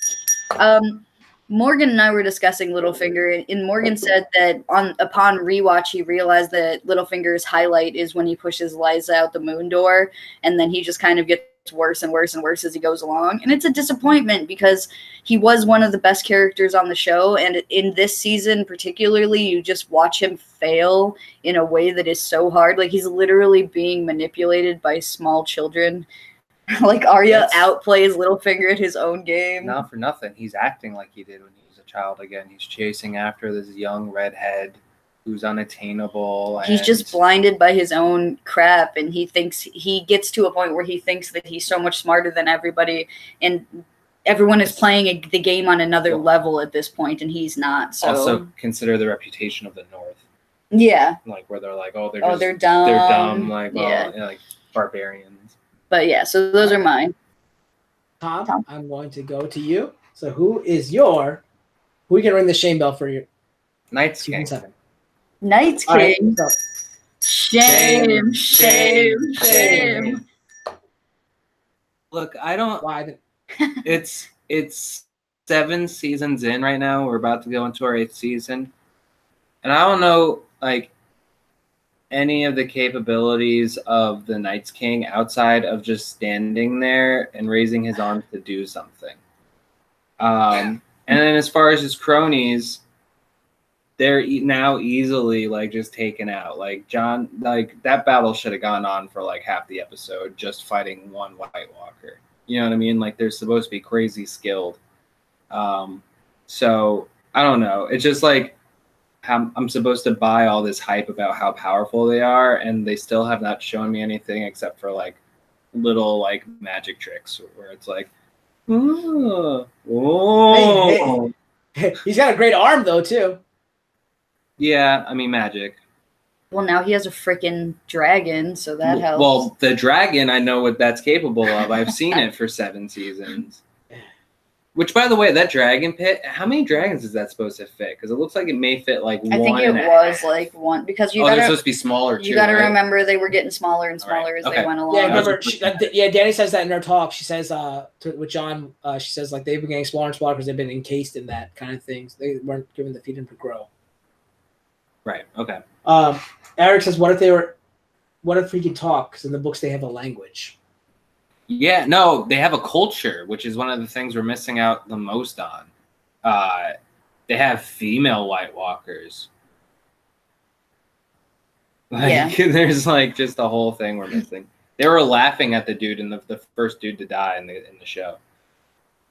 Morgan and I were discussing Littlefinger, and Morgan said that upon rewatch, he realized that Littlefinger's highlight is when he pushes Liza out the moon door, and then he just kind of gets worse and worse and worse as he goes along. And it's a disappointment because he was one of the best characters on the show, and in this season particularly, you just watch him fail in a way that is so hard. Like, he's literally being manipulated by small children. Like, Arya outplays Littlefinger at his own game. Not for nothing. He's acting like he did when he was a child again. He's chasing after this young redhead who's unattainable. He's just blinded by his own crap, and he gets to a point where he thinks that he's so much smarter than everybody, and everyone is playing the game on another level at this point, and he's not. So also consider the reputation of the North. Yeah. Like, where they're like, they're dumb. They're dumb. Like, like barbarians. But yeah, so those are mine. Tom, I'm going to go to you. So who are you going to ring the shame bell for your Night's season King? 7? Night's King. Right, Shame. Look, I don't. Why? It's 7 seasons in right now. We're about to go into our 8th season, and I don't know like any of the capabilities of the Night's King outside of just standing there and raising his arms to do something. And then as far as his cronies, they're now easily like just taken out. Like John, like that battle should have gone on for like half the episode, just fighting one White Walker. You know what I mean? Like they're supposed to be crazy skilled. So I don't know. It's just like I'm supposed to buy all this hype about how powerful they are, and they still have not shown me anything except for like little like magic tricks where it's like, oh. Hey. He's got a great arm though too. Yeah, I mean magic. Well, now he has a freaking dragon, so that helps. Well, the dragon, I know what that's capable of. I've seen it for 7 seasons. Which, by the way, that dragon pit, how many dragons is that supposed to fit? Because it looks like it may fit like one. I think it was like one, because they're supposed to be smaller too. You got to remember they were getting smaller and smaller as they went along. Yeah, remember, Danny says that in her talk. She says with John, she says like they've been getting smaller and smaller because they've been encased in that kind of things. They weren't given the feeding to grow. Right. Okay. Eric says, what if we could talk? Because in the books they have a language. Yeah, no, they have a culture, which is one of the things we're missing out the most on. They have female White Walkers. Like, there's like just the whole thing we're missing. They were laughing at the dude in the first dude to die in the show.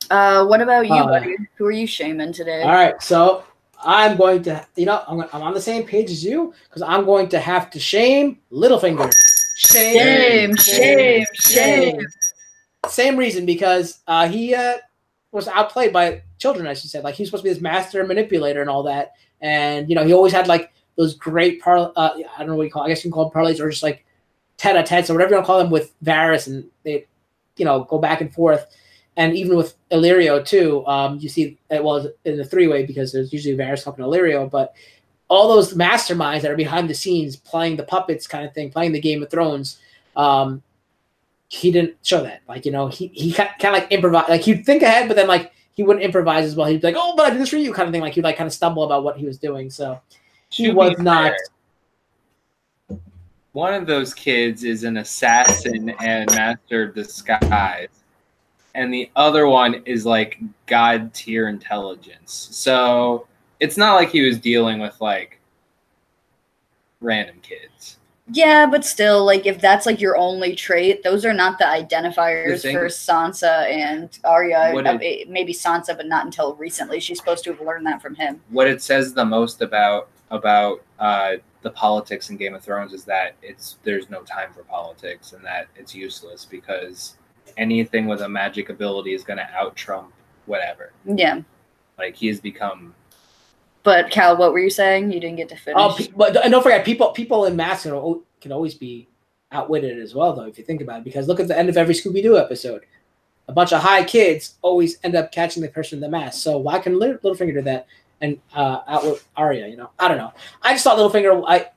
What about you, buddy? Who are you shaming today? All right, so I'm going to, I'm on the same page as you because I'm going to have to shame Littlefinger. Shame. Same reason, because he was outplayed by children, as you said. Like, he's supposed to be this master manipulator and all that. And, he always had, like, those great, I don't know what you call it. I guess you can call them parlays or just, like, tete-a-tetes or whatever you want to call them with Varys. And they, go back and forth. And even with Illyrio, too, you see, well, in the 3-way, because there's usually Varys talking to Illyrio, but all those masterminds that are behind the scenes playing the puppets kind of thing, playing the Game of Thrones, he didn't show that. Like, he kind of like improvise. Like, he'd think ahead, but then like he wouldn't improvise as well. He'd be like, "Oh, but I did this for you," kind of thing. Like, he'd like kind of stumble about what he was doing. So he was not. One of those kids is an assassin and master of disguise, and the other one is like god tier intelligence. So it's not like he was dealing with like random kids. Yeah, but still, like, if that's, like, your only trait, those are not the identifiers for Sansa and Arya. Maybe Sansa, but not until recently. She's supposed to have learned that from him. What it says the most about the politics in Game of Thrones is that there's no time for politics and that it's useless because anything with a magic ability is going to out-trump whatever. Yeah. Like, he has become... But Cal, what were you saying? You didn't get to finish. But don't forget, people in masks can always be outwitted as well, though, if you think about it. Because look at the end of every Scooby-Doo episode. A bunch of high kids always end up catching the person in the mask. So why can Littlefinger do that and outwit Arya? I don't know. I just thought Littlefinger,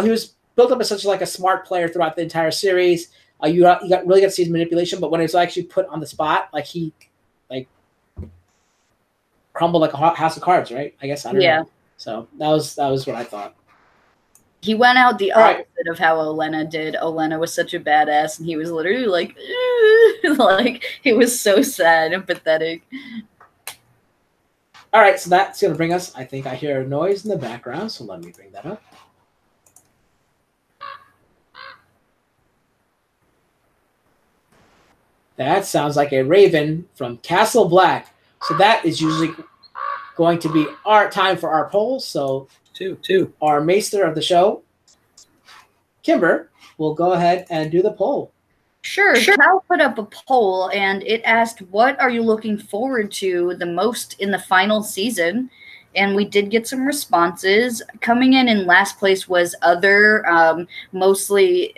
he was built up as such like a smart player throughout the entire series. You really got to see his manipulation, but when it's actually put on the spot, like he crumbled like a house of cards, right? I guess I don't know. So that was what I thought. He went out the opposite of how Olenna did. Olenna was such a badass, and he was literally like, like he was so sad and pathetic. All right, so that's gonna bring us. I think I hear a noise in the background, so let me bring that up. That sounds like a raven from Castle Black. So that is usually going to be our time for our polls. So two. Our maester of the show, Kimber, will go ahead and do the poll. Sure. Cal put up a poll, and it asked, what are you looking forward to the most in the final season? And we did get some responses. Coming in last place was other, mostly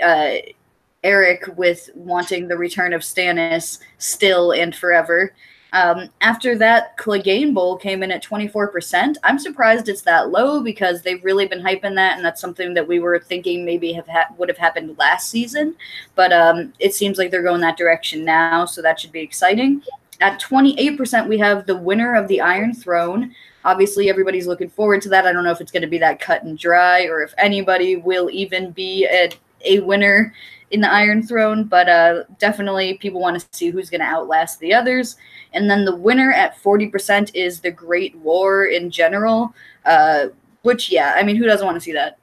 Eric with wanting the return of Stannis still and forever. After that, Clegane Bowl came in at 24%. I'm surprised it's that low because they've really been hyping that, and that's something that we were thinking maybe would have happened last season. But it seems like they're going that direction now, so that should be exciting. At 28%, we have the winner of the Iron Throne. Obviously, everybody's looking forward to that. I don't know if it's going to be that cut and dry or if anybody will even be a winner in the Iron Throne, but definitely people want to see who's going to outlast the others. And then the winner at 40% is the Great War in general, which, yeah, I mean, who doesn't want to see that?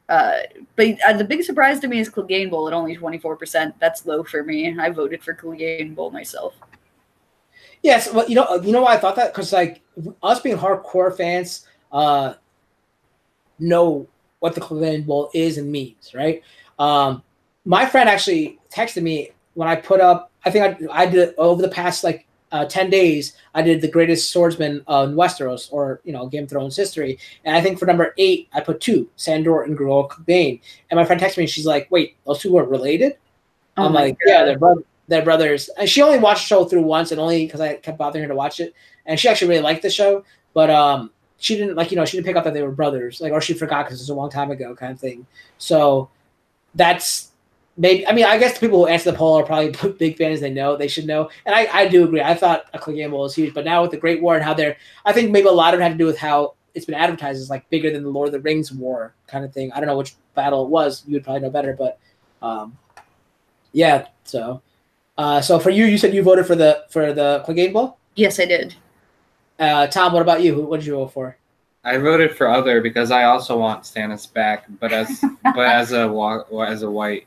But the big surprise to me is Clegane Bowl at only 24%. That's low for me. I voted for Clegane Bowl myself. Yes, well, you know why I thought that? Because like us being hardcore fans know what the Clegane Bowl is and means, right? My friend actually texted me when I put up, I think I did over the past 10 days, I did the greatest swordsman in Westeros or, Game of Thrones history. And I think for number 8, I put 2, Sandor and Grol Clegane. And my friend texted me and she's like, wait, those two are related? I'm like, God. Yeah, they're brothers. And she only watched the show through once and only because I kept bothering her to watch it. And she actually really liked the show. But she didn't she didn't pick up that they were brothers, or she forgot because it was a long time ago kind of thing. So that's maybe, I mean, I guess the people who answer the poll are probably big fans. They should know. And I do agree. I thought a Clegane Bowl was huge, but now with the Great War and how I think maybe a lot of it had to do with how it's been advertised as bigger than the Lord of the Rings war kind of thing. I don't know which battle it was. You would probably know better, but yeah. So for you said you voted for the Clegane Bowl? Yes, I did. Tom, what about you? What did you vote for? I voted for other because I also want Stannis back, but as a white.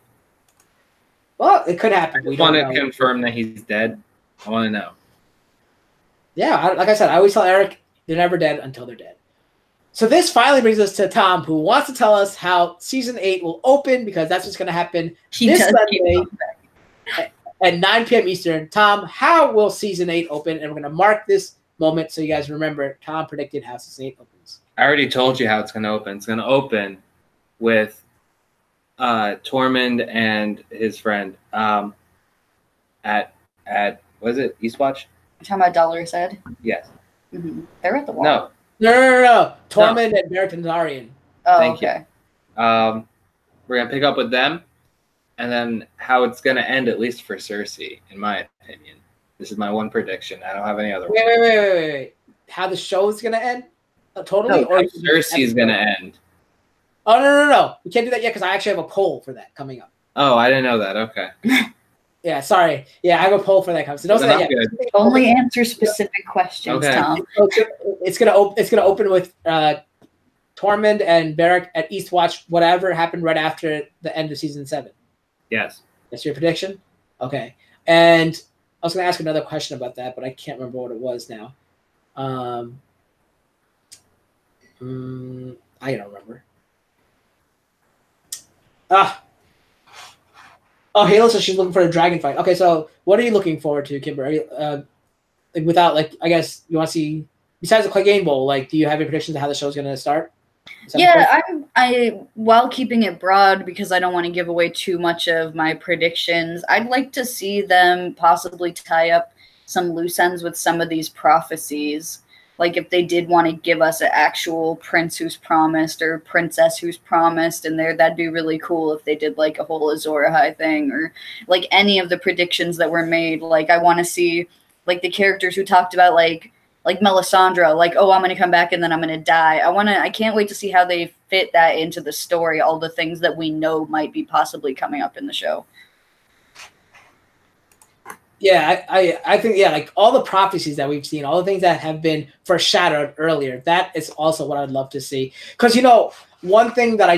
Well, it could happen. I want to confirm that he's dead. I want to know. Yeah, like I said, I always tell Eric, they're never dead until they're dead. So this finally brings us to Tom, who wants to tell us how Season 8 will open, because that's what's going to happen this Sunday at 9 p.m. Eastern. Tom, how will Season 8 open? And we're going to mark this moment so you guys remember Tom predicted how Season 8 opens. I already told you how it's going to open. It's going to open with Tormund and his friend at what is it, Eastwatch? You're talking about Dolorous Edd? Yes. Mm-hmm. They're at the wall. No. Tormund and Beric Dondarrion. Oh, Thank okay. You. We're going to pick up with them, and then how it's going to end, at least for Cersei, in my opinion. This is my one prediction. I don't have any other one. Wait. How the show is going to end? Totally? No, or Cersei is going to end. Oh, no. We can't do that yet because I actually have a poll for that coming up. Oh, I didn't know that. Okay. Yeah, sorry. Yeah, I have a poll for that coming. So don't say that yet. Only answer specific questions, okay. Tom. It's gonna open with Tormund and Beric at Eastwatch, whatever happened right after the end of Season 7. Yes. That's your prediction? Okay. And I was going to ask another question about that, but I can't remember what it was now. I don't remember. Oh, Halo says she's looking for a dragon fight. Okay, so what are you looking forward to, Kimber? Are you, without, I guess you want to see, besides the Clegane Bowl, do you have any predictions of how the show's going to start? Yeah, I while keeping it broad because I don't want to give away too much of my predictions, I'd like to see them possibly tie up some loose ends with some of these prophecies. Like if they did want to give us an actual prince who's promised or princess who's promised in there, that'd be really cool if they did like a whole Azor Ahai thing, or like any of the predictions that were made. Like I want to see like the characters who talked about like Melisandre, like, oh, I'm going to come back and then I'm going to die. I can't wait to see how they fit that into the story, all the things that we know might be possibly coming up in the show. Yeah, I think, yeah, like all the prophecies that we've seen, all the things that have been foreshadowed earlier, that is also what I'd love to see. Because, you know, one thing that I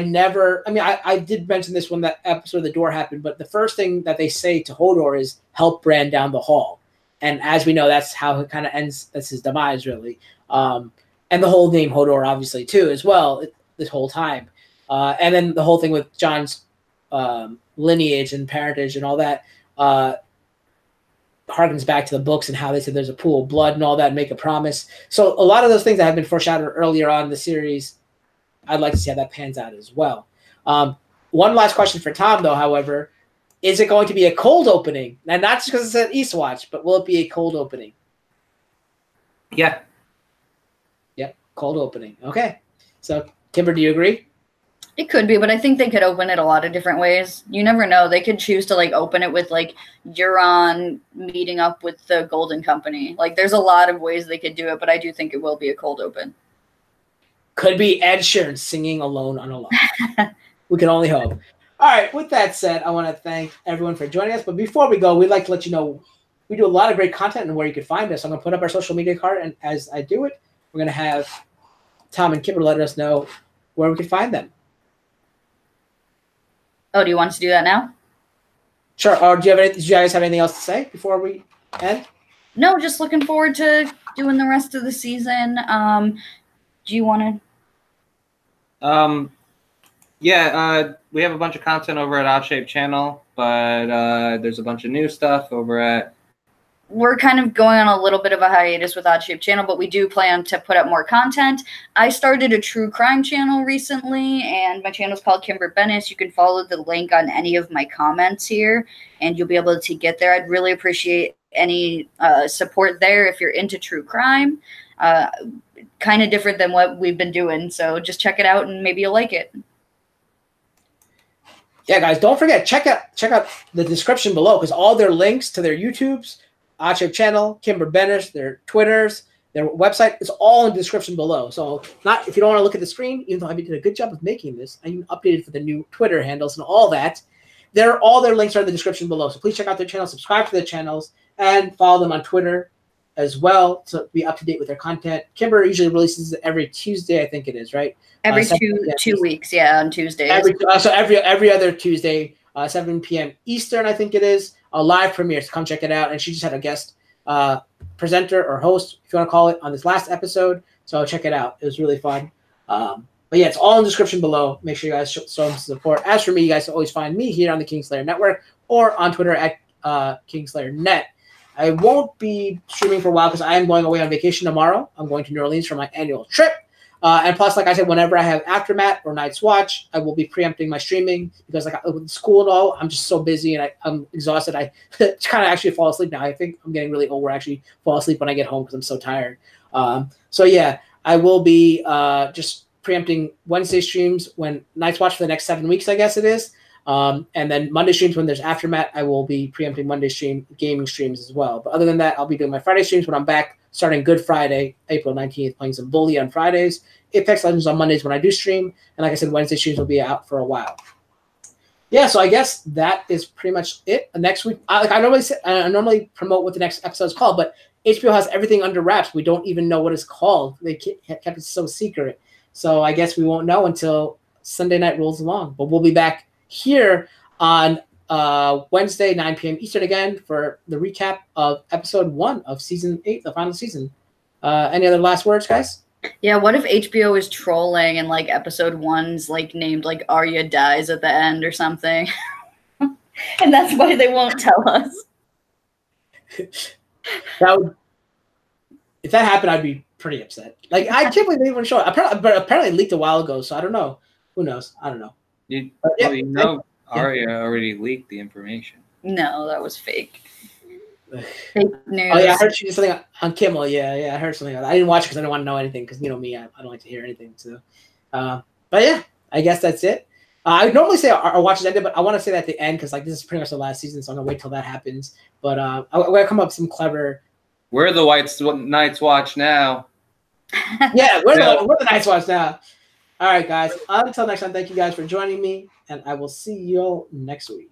did mention this when that episode of The Door happened, but the first thing that they say to Hodor is help Bran down the hall. And as we know, that's how it kind of ends. That's his demise, really. And the whole name Hodor, obviously, too, as well, this whole time. And then the whole thing with Jon's lineage and parentage and all that harkens back to the books and how they said there's a pool of blood and all that, and make a promise. So a lot of those things that have been foreshadowed earlier on in the series, I'd like to see how that pans out as well. One last question for Tom, though, however. Is it going to be a cold opening? And not just because it's an Eastwatch, but will it be a cold opening? Yeah. Yep, cold opening. Okay. So, Kimber, do you agree? It could be, but I think they could open it a lot of different ways. You never know. They could choose to like open it with like Euron meeting up with the Golden Company. Like there's a lot of ways they could do it, but I do think it will be a cold open. Could be Ed Sheeran singing Alone on a Line. We can only hope. All right, with that said, I want to thank everyone for joining us. But before we go, we'd like to let you know we do a lot of great content and where you can find us. I'm going to put up our social media card, and as I do it, we're going to have Tom and Kimber let us know where we can find them. Oh, do you want us to do that now? Sure. Or do you guys have anything else to say before we end? No, just looking forward to doing the rest of the season. Do you want to? Yeah, we have a bunch of content over at Odd-Shaped Channel, but there's a bunch of new stuff over at... We're kind of going on a little bit of a hiatus with Odd-Shaped Channel, but we do plan to put up more content. I started a true crime channel recently, and my channel is called Kimber Bennis. You can follow the link on any of my comments here, and you'll be able to get there. I'd really appreciate any support there if you're into true crime. Kind of different than what we've been doing, so just check it out, and maybe you'll like it. Yeah, guys, don't forget, check out the description below, because all their links to their YouTubes, Odd-Shaped Channel, Kimber Bennis, their Twitters, their website, it's all in the description below. So if you don't want to look at the screen, even though I did a good job of making this, I even updated for the new Twitter handles and all that. All their links are in the description below. So please check out their channel, subscribe to their channels, and follow them on Twitter as well to be up to date with their content. Kimber usually releases it every Tuesday, I think it is, right? Every two weeks, yeah, on Tuesdays. Every other Tuesday, 7 p.m. Eastern, I think it is, a live premiere. So come check it out. And she just had a guest presenter or host, if you want to call it, on this last episode. So check it out. It was really fun. But yeah, it's all in the description below. Make sure you guys show some support. As for me, you guys can always find me here on the Kingslayer Network or on Twitter at KingslayerNet. I won't be streaming for a while because I am going away on vacation tomorrow. I'm going to New Orleans for my annual trip. And plus, like I said, whenever I have AfterMat or Night's Watch, I will be preempting my streaming because, like, with school and all, I'm just so busy and I'm exhausted. I kind of actually fall asleep now. I think I'm getting really old where I actually fall asleep when I get home because I'm so tired. So, yeah, I will be just preempting Wednesday streams when Night's Watch for the next 7 weeks, I guess it is. And then Monday streams when there's AfterMat, I will be preempting Monday gaming streams as well. But other than that, I'll be doing my Friday streams when I'm back, starting Good Friday, April 19th, playing some Bully on Fridays, Apex Legends on Mondays when I do stream, and like I said, Wednesday streams will be out for a while. Yeah, so I guess that is pretty much it. Next week, I normally promote what the next episode is called, but HBO has everything under wraps. We don't even know what it's called. They kept it so secret. So I guess we won't know until Sunday night rolls along. But we'll be back here on Wednesday, 9 p.m. Eastern again for the recap of episode 1 of season 8, the final season. Any other last words, guys? Yeah, what if HBO is trolling and like episode 1's like named like Arya dies at the end or something? And that's why they won't tell us. If that happened, I'd be pretty upset. Like, I can't believe they even show it. But apparently it leaked a while ago, so I don't know. Who knows? I don't know. Arya already leaked the information. No, that was fake. Fake news. Oh yeah, I heard she did something on Kimmel. Yeah, I heard something. I didn't watch it because I didn't want to know anything. Because me, I don't like to hear anything. So, but yeah, I guess that's it. I would normally say our watch is ended, but I want to say that at the end because like this is pretty much the last season, so I'm gonna wait till that happens. But I'm gonna come up with some clever. We're the Night's Watch now. Yeah, we're the Night's Watch now. All right, guys. Until next time, thank you guys for joining me, and I will see you all next week.